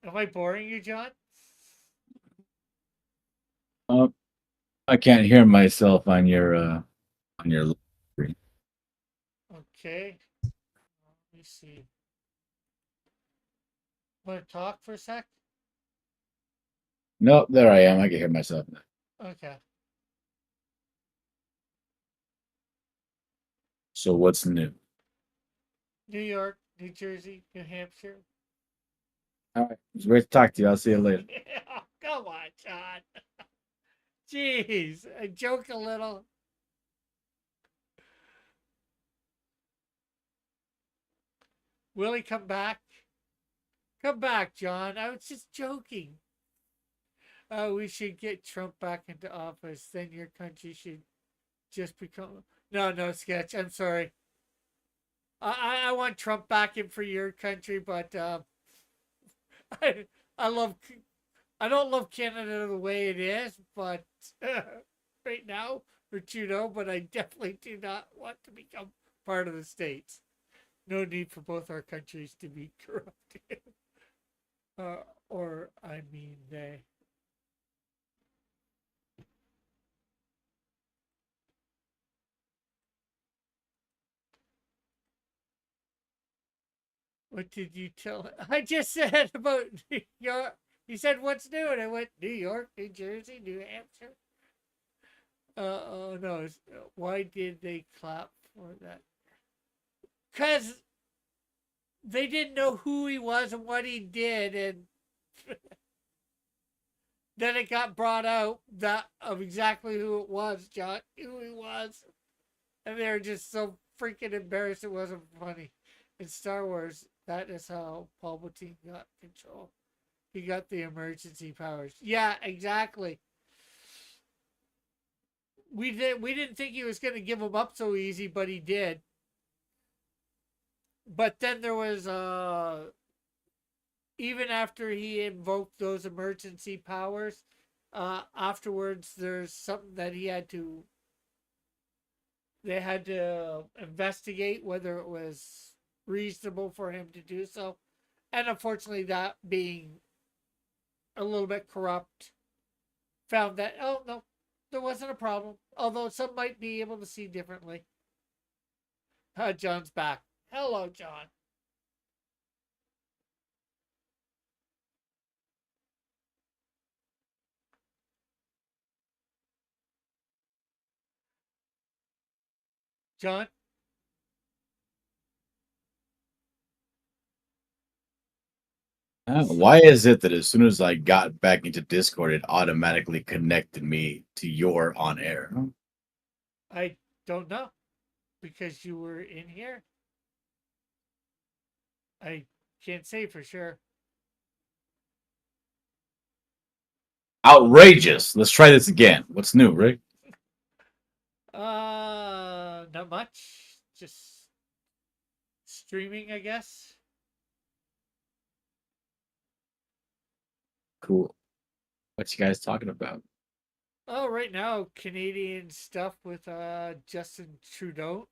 am I boring you, John? Uh, I can't hear myself on your screen. Okay, let me see. Want to talk for a sec? No, there I am. I can hear myself now. Okay. So what's new? New York, New Jersey, New Hampshire. All right, it's great to talk to you. I'll see you later. Come on, John. Jeez, I joke a little. Will he come back? Come back, John. I was just joking. Oh, we should get Trump back into office. Then your country should just become. No, no, sketch. I'm sorry. I want Trump back in for your country, but I, I love I don't love Canada the way it is, but right now for Trudeau, but I definitely do not want to become part of the States. No need for both our countries to be corrupted. Or, I mean, they. What did you tell? I just said about New York. He said, "What's new?" And I went, "New York, New Jersey, New Hampshire." Oh no! Why did they clap for that? Because they didn't know who he was and what he did, and then it got brought out that of exactly who it was, John, who he was, and they were just so freaking embarrassed it wasn't funny. In Star Wars, that is how Palpatine got control. He got the emergency powers. Yeah, exactly. We didn't think he was going to give them up so easy, but he did. But then there was even after he invoked those emergency powers, afterwards there's something that they had to investigate whether it was reasonable for him to do so, and unfortunately that being a little bit corrupt found that, oh no, there wasn't a problem, although some might be able to see differently. John's back. Hello, John. John. Why is it that as soon as I got back into Discord, it automatically connected me to your on air? I don't know, because you were in here. I can't say for sure. Outrageous. Let's try this again. What's new, Rick? Not much. Just streaming, I guess. Cool. What you guys talking about? Oh, right now, Canadian stuff with Justin Trudeau.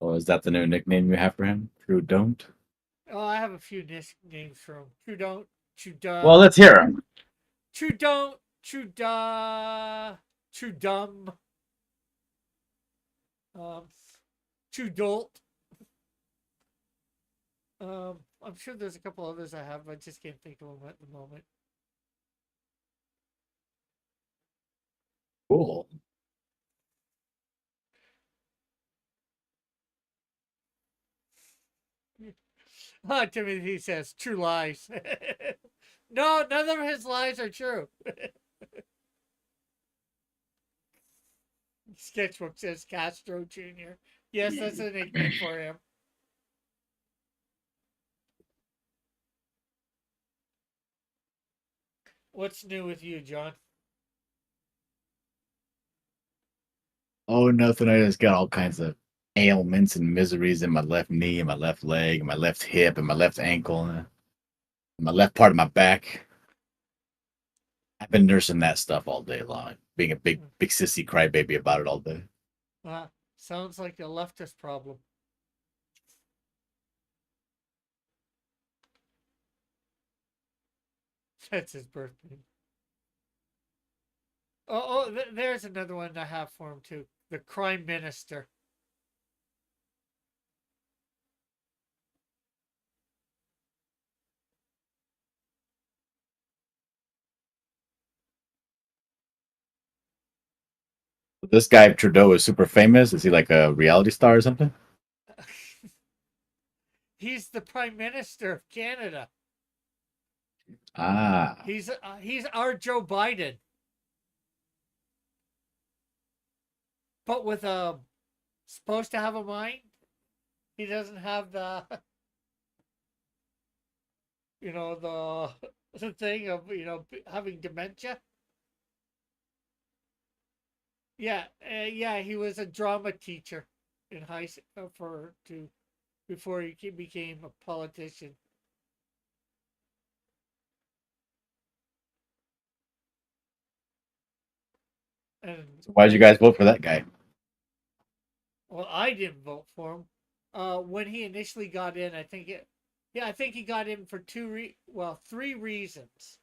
Oh, is that the new nickname you have for him? True don't? Oh, I have a few names for him. Trudeau, Well, Trudeau, let's hear him. Trudeau, Trudeau, Trudum, um, Trudeau. I'm sure there's a couple others I have, but I just can't think of them at the moment. Cool. Timothy says true lies. No, none of his lies are true. Sketchbook says Castro Jr. Yes, that's a nickname for him. What's new with you, John? Oh, nothing. I just got all kinds of ailments and miseries in my left knee and my left leg and my left hip and my left ankle and my left part of my back. I've been nursing that stuff all day long, being a big sissy crybaby about it all day. Sounds like a leftist problem. That's his birthday. There's another one I have for him too. The Crime Minister. This guy Trudeau is super famous. Is he like a reality star or something? He's the Prime Minister of Canada. Ah, He's our Joe Biden, but with a supposed to have a mind. He doesn't have the the thing of having dementia. Yeah, yeah. He was a drama teacher in high school for to before he became a politician. And So why did you guys vote for that guy? well, I didn't vote for him. When he initially got in, I think he got in for three reasons.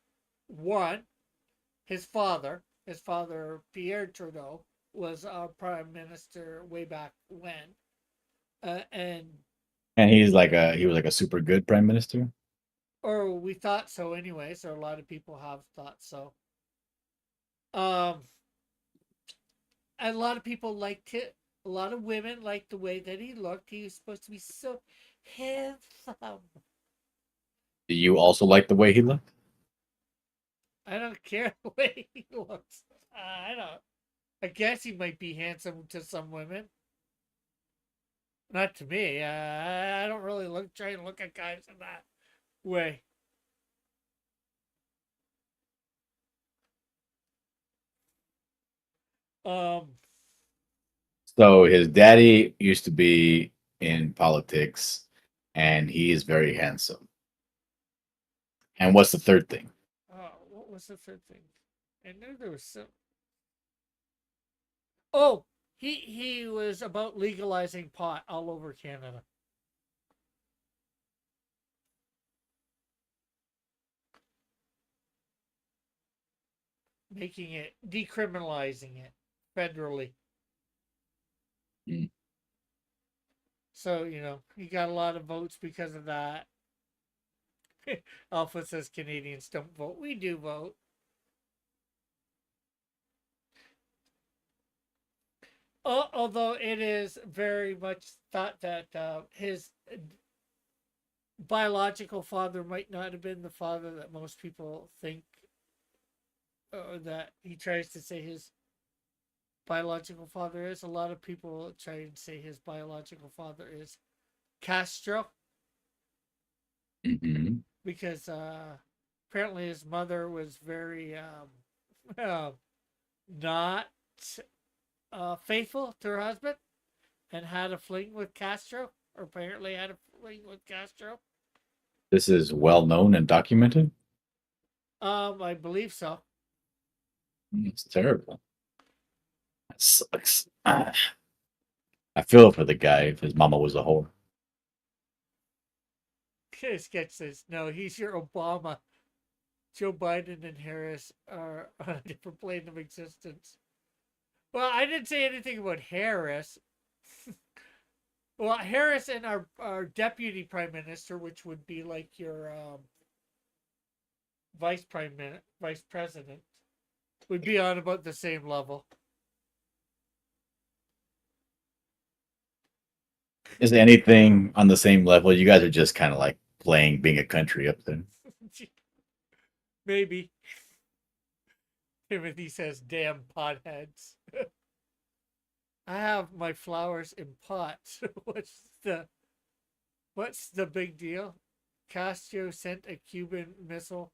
One, his father Pierre Trudeau was our prime minister way back when, and And he was like a super good prime minister. or we thought so anyway. So a lot of people have thought so. Um, and a lot of people liked it. A lot of women liked the way that he looked. He was supposed to be so handsome. Do you also like the way he looked? I don't care the way he looks. I don't. I guess he might be handsome to some women. Not to me. I don't really try and look at guys in that way. Um, So his daddy used to be in politics, and he is very handsome. And what's the third thing? what was the third thing? I knew there was some. Oh, he was about legalizing pot all over Canada, making it decriminalizing it federally. Mm. So he got a lot of votes because of that. Alpha says Canadians don't vote. We do vote. Although it is very much thought that his biological father might not have been the father that most people think, or that he tries to say his biological father is. A lot of people try and say his biological father is Castro Hmm. because apparently his mother was very uh, not faithful to her husband and had a fling with Castro, or apparently had a fling with Castro. This is well known and documented. I believe so. It's terrible. That sucks. I feel for the guy if his mama was a whore. Sketch says, no, he's your Obama. Joe Biden and Harris are on a different plane of existence. Well, I didn't say anything about Harris. Well, Harris and our deputy prime minister, which would be like your vice president, would be on about the same level. Is anything on the same level? You guys are just kind of like playing being a country up there. Maybe. Timothy says, damn potheads. I have my flowers in pots. What's the big deal? Castro sent a Cuban missile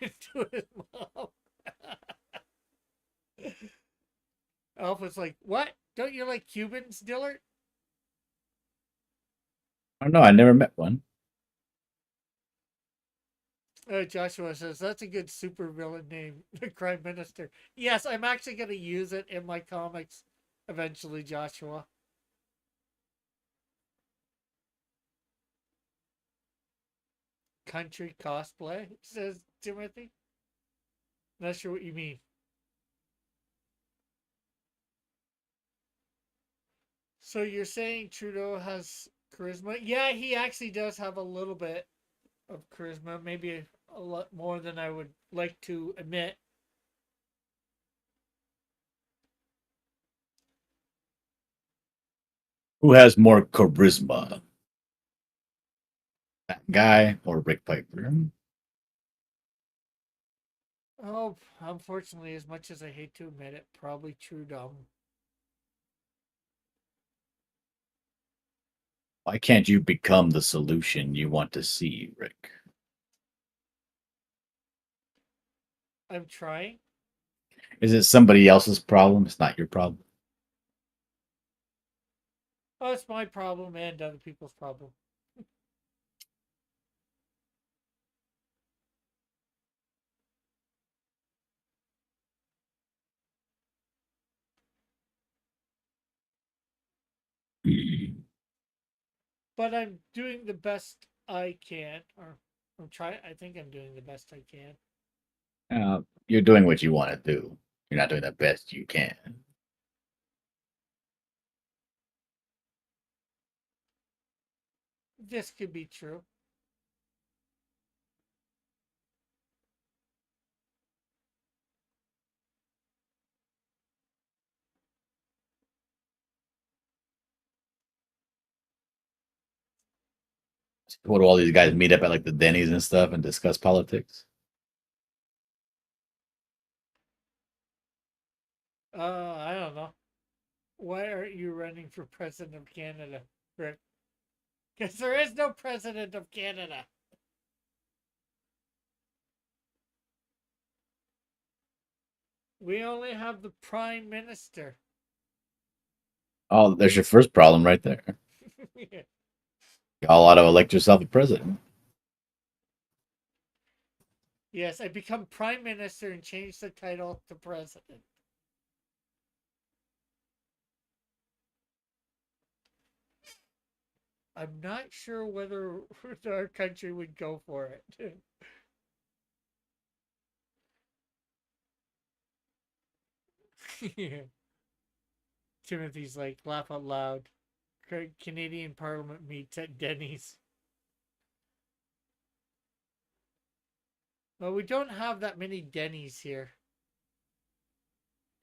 to his mom. Alpha's like, what? Don't you like Cubans, Dillard? I don't know. I never met one. Joshua says, that's a good supervillain name, the Crime Minister. Yes, I'm actually going to use it in my comics eventually, Joshua. Country cosplay, says Timothy. Not sure what you mean. So you're saying Trudeau has charisma? Yeah, he actually does have a little bit of charisma, maybe a lot more than I would like to admit. Who has more charisma, that guy or Rick Piper? Oh, unfortunately, as much as I hate to admit it, probably Trudeau. Why can't you become the solution you want to see, Rick? I'm trying. Is it somebody else's problem? It's not your problem. Oh, it's my problem and other people's problem. But I'm doing the best I can, or I'm trying. I think I'm doing the best I can. You're doing what you want to do. You're not doing the best you can. This could be true. What do all these guys meet up at like the Denny's and stuff and discuss politics? I don't know. Why aren't you running for president of Canada, Rick? Because there is no president of Canada. We only have the prime minister. Oh, there's your first problem right there. Y'all ought to elect yourself a president. Yes, I become prime minister and change the title to president. I'm not sure whether our country would go for it. Yeah. Timothy's like, laugh out loud. Canadian Parliament meets at Denny's. Well, we don't have that many Denny's here.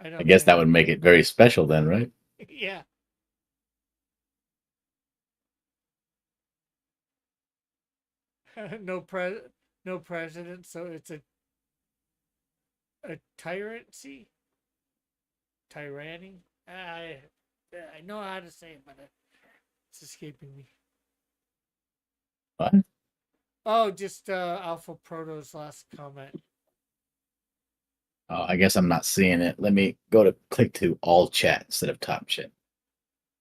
I guess that would make it very special then, right? Yeah. no president, so it's a tyranny. Tyranny. I know how to say it, but it's escaping me. What? Oh, just Alpha Proto's last comment. Oh, I guess I'm not seeing it. Let me go to click to all chat instead of top chat.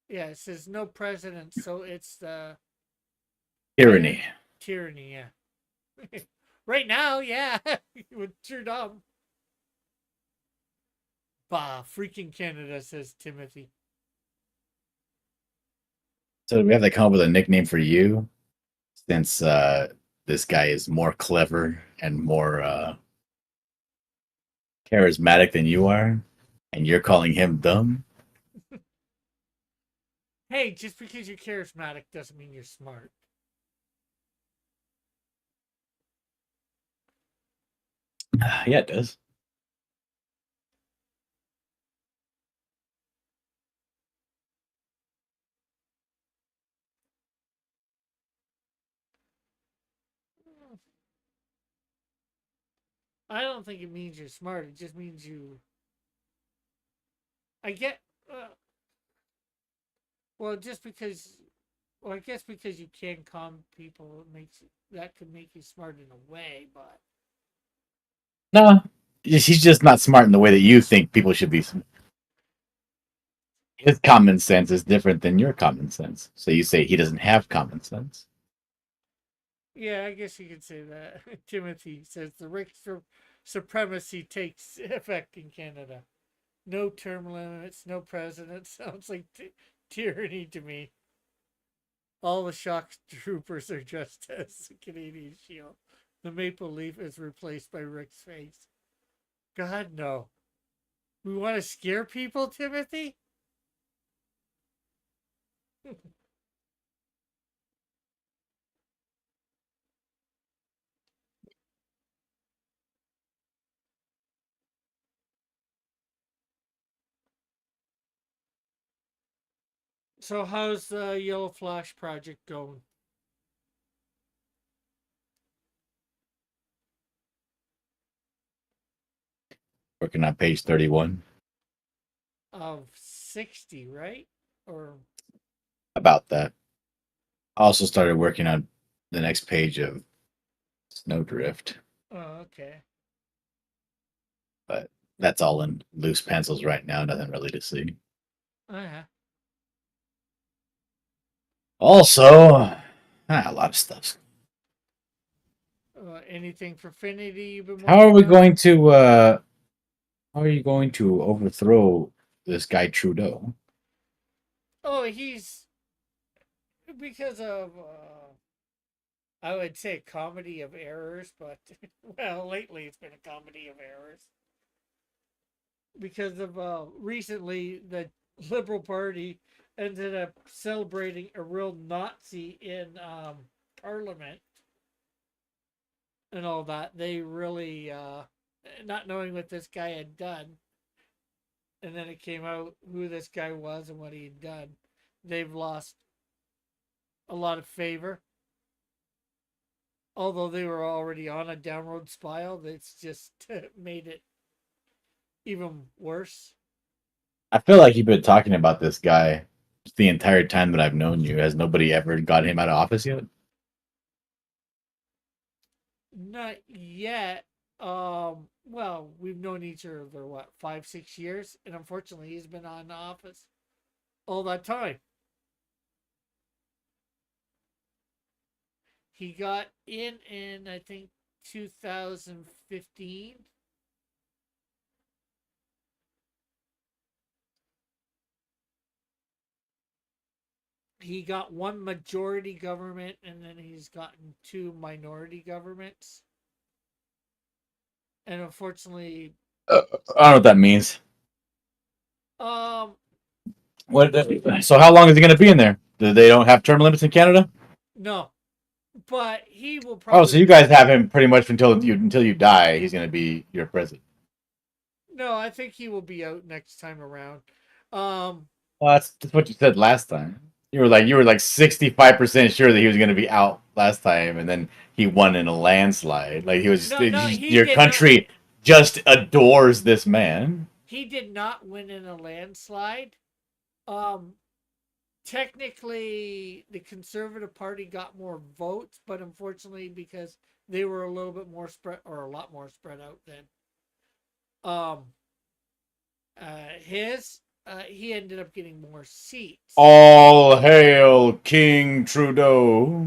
Yeah, it says no president, so it's the Tyranny. Tyranny, yeah. Right now, yeah, with Trudeau. Bah, freaking Canada, says Timothy. So we have to come up with a nickname for you, since this guy is more clever and more charismatic than you are, and you're calling him dumb. Hey, just because you're charismatic doesn't mean you're smart. Yeah, it does. I don't think it means you're smart. It just means you. I get. Well, just because. Well, I guess because you can calm people, it makes that could make you smart in a way, but. No, he's just not smart in the way that you think people should be. His common sense is different than your common sense. So you say he doesn't have common sense. Yeah, I guess you could say that. Timothy says the Rick supremacy takes effect in Canada. No term limits, no president. Sounds like tyranny to me. All the shock troopers are dressed as the Canadian Shield. The maple leaf is replaced by Rick's face. God, no. We want to scare people, Timothy? So, how's the Yellow Flash project going? Working on page 31. Of 60, right? Or About that. I also started working on the next page of Snowdrift, oh, okay. but that's all in loose pencils right now. Nothing really to see. Oh, yeah. Also, a lot of stuff. Anything for Finity you've been How are we working on? going to? How are you going to overthrow this guy Trudeau? Oh, he's because of I would say comedy of errors, but well, lately it's been a comedy of errors because of recently the Liberal Party ended up celebrating a real Nazi in Parliament and all that. They really not knowing what this guy had done, and then it came out who this guy was and what he had done. They've lost a lot of favor. Although they were already on a downward spiral, it's just made it even worse. I feel like you've been talking about this guy the entire time that I've known you. Has nobody ever got him out of office yet? Not yet. Well, we've known each other what 5, 6 years, and unfortunately, he's been on the office all that time. He got in I think 2015. He got one majority government, and then he's gotten two minority governments. And unfortunately, I don't know what that means. um, What? So how long is he going to be in there? They don't have term limits in Canada. no, but he will Oh, so probably you guys have him pretty much until you die. He's going to be your president. no. I think he will be out next time around. Um, Well, that's what you said last time. You were like 65% sure that he was going to be out last time, and then he won in a landslide. Like he was, no, no, he your did not. country just adores this man. He did not win in a landslide. Um, Technically, the Conservative Party got more votes, but unfortunately, because they were a little bit more spread or a lot more spread out than um his, he ended up getting more seats. All hail King Trudeau.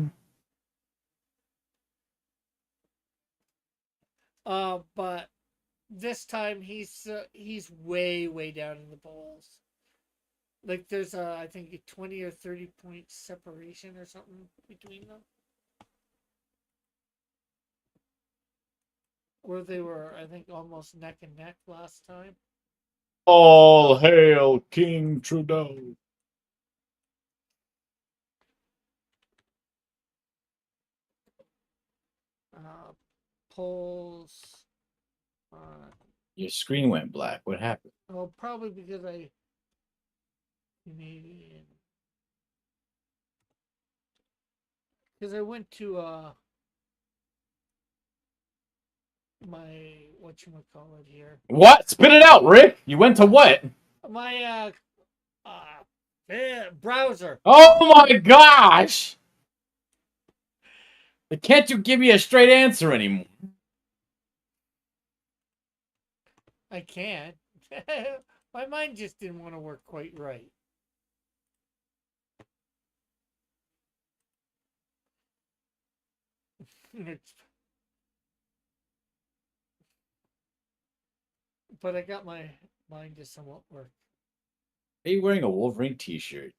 But this time he's way down in the polls. Like there's I think a 20 or 30 point separation or something between them. Where they were, I think, almost neck and neck last time. All hail King Trudeau. Uh, Polls. Uh, Your screen went black. What happened? oh, probably because I Canadian. Because I went to my what you call it here. What? Spit it out, Rick. You went to what? My browser. Oh my gosh! Can't you give me a straight answer anymore? I can't. My mind just didn't want to work quite right. But I got my mind to somewhat work. Are you wearing a Wolverine t-shirt?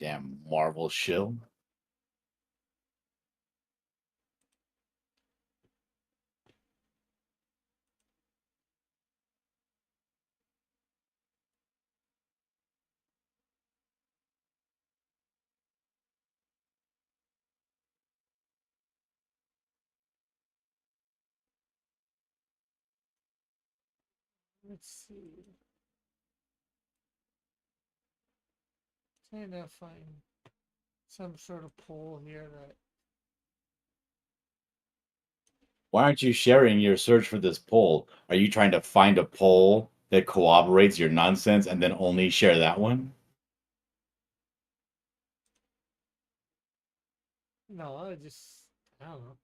Damn Marvel shill. Let's see. Trying to find some sort of poll here that. Why aren't you sharing your search for this poll? Are you trying to find a poll that corroborates your nonsense and then only share that one? No, I don't know.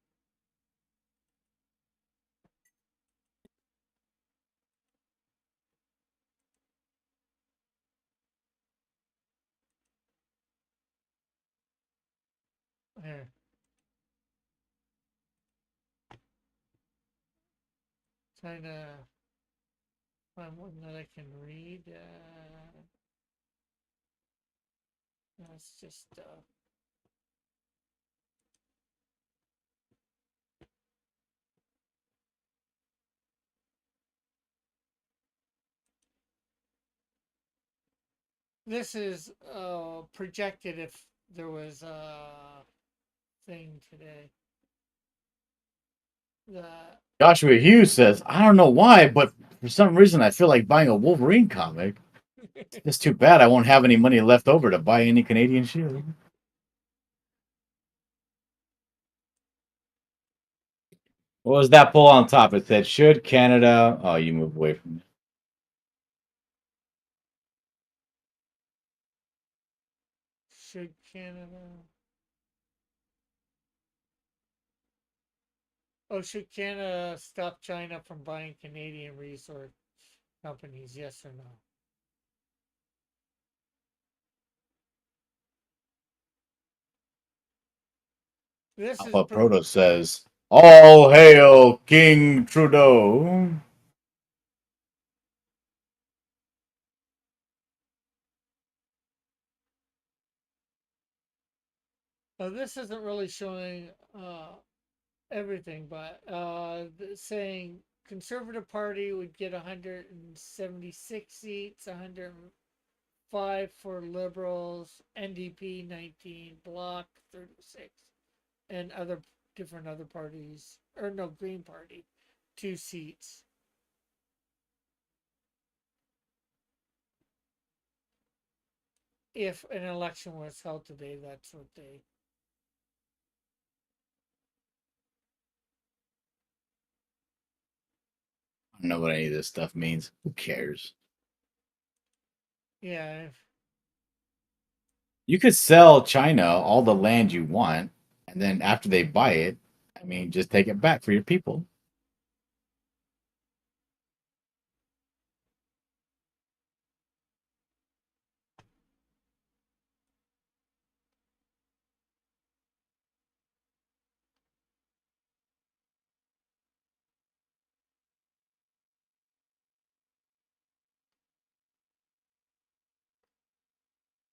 Here. Trying to find one that I can read. That's just This is projected if there was a thing today. The Joshua Hughes says, I don't know why, but for some reason I feel like buying a Wolverine comic. It's too bad I won't have any money left over to buy any Canadian Shield. What was that poll on top? It said, should Canada. Oh, you move away from it. should Canada? Oh, should Canada stop China from buying Canadian resource companies? Yes or no? This is Alpha Proto says, all hail King Trudeau. this isn't really showing everything, but saying Conservative Party would get 176 seats, 105 for Liberals, NDP 19, Bloc 36, and other parties, or no, Green Party 2 seats. If an election was held today, that's what they. I don't know what any of this stuff means. Who cares? Yeah. You could sell China all the land you want, and then after they buy it, I mean, just take it back for your people.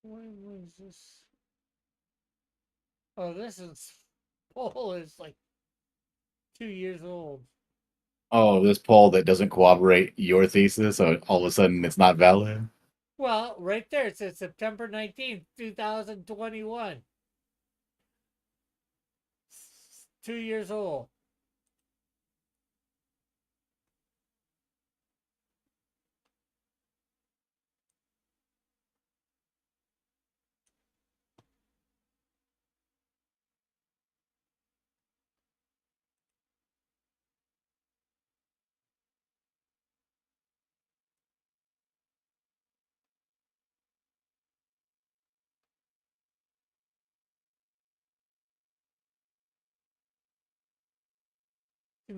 When was this? Oh, this is poll is like 2 years old. Oh, this poll that doesn't corroborate your thesis, so all of a sudden it's not valid. Well, right there it says September 19th, 2021. 2 years old.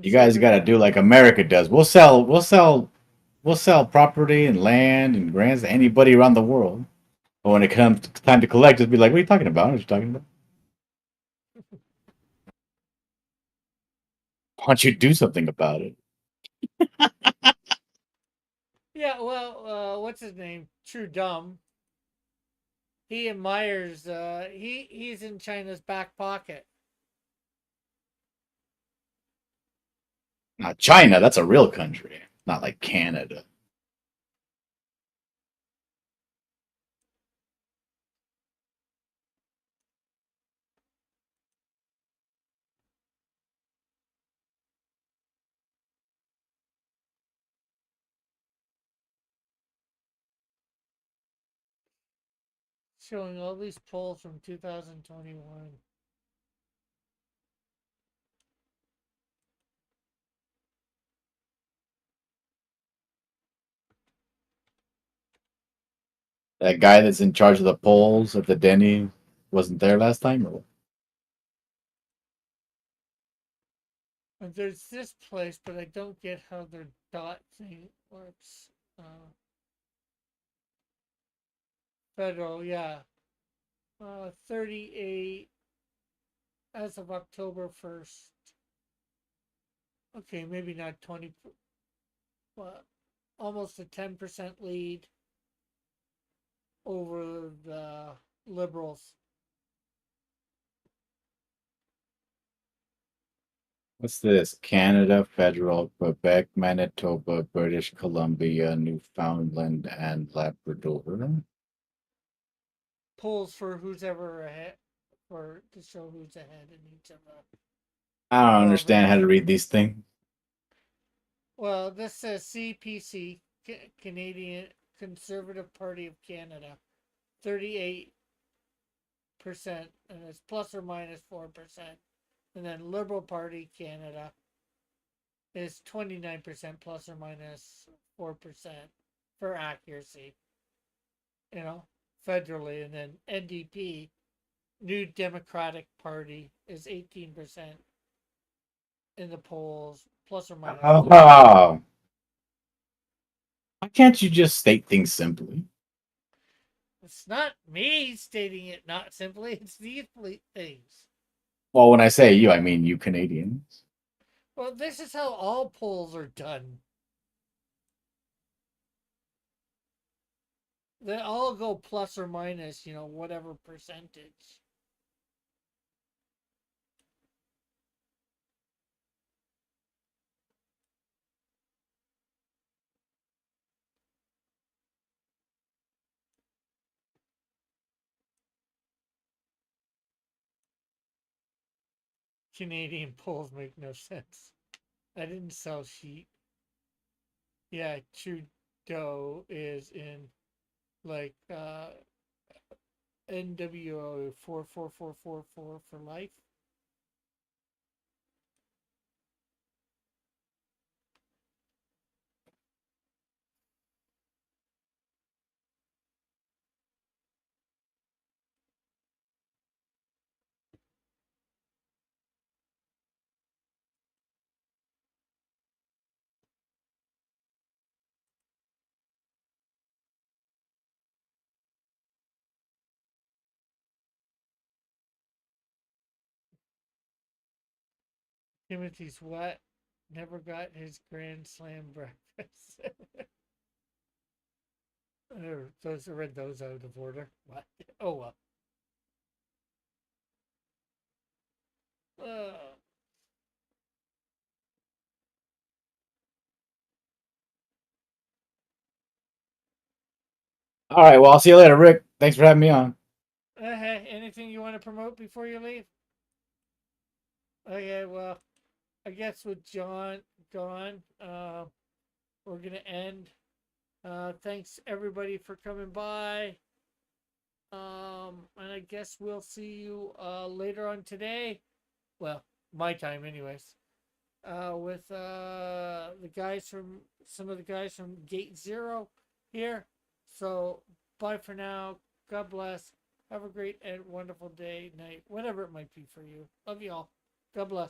You guys got to do like America does. We'll sell property and land and grants to anybody around the world. But when it comes time to collect, just be like, "What are you talking about? What are you talking about? Why don't you do something about it?" Yeah, well, what's his name? True Dumb. He admires. He's in China's back pocket. Not China. That's a real country, not like Canada. Showing all these polls from 2021. That guy that's in charge of the polls at the Denny wasn't there last time, or And there's this place, but I don't get how their dot thing works. Federal, yeah. 38 as of October 1st. Okay, maybe not 20, but almost a 10% lead over the Liberals. what's this? Canada, Federal, Quebec, Manitoba, British Columbia, Newfoundland, and Labrador. polls for who's ever ahead, for to show who's ahead in each of the I don't understand how to provinces. read these things. Well, this says CPC, Canadian Conservative Party of Canada, 38%, and it's plus or minus 4%. And then Liberal Party Canada is 29% plus or minus 4% for accuracy, federally. And then NDP, New Democratic Party, is 18% in the polls, plus or minus. Oh, why can't you just state things simply? It's not me stating it not simply, it's these things. Well, when I say you, I mean you Canadians. Well, this is how all polls are done. They all go plus or minus, whatever percentage. Canadian polls make no sense. I didn't sell sheet. Yeah, Trudeau is in like NWO 44444 for life. Timothy's what? Never got his Grand Slam breakfast. Those I read those out of order. What? Oh well. Uh, All right, well, I'll see you later, Rick. Thanks for having me on. hey, anything you want to promote before you leave? Okay, well, I guess with John gone, we're gonna end. Thanks everybody for coming by. And I guess we'll see you later on today. Well, my time, anyways. With the guys from some of the guys from Gate Zero here. So bye for now. God bless. Have a great and wonderful day, night, whatever it might be for you. Love you all. God bless.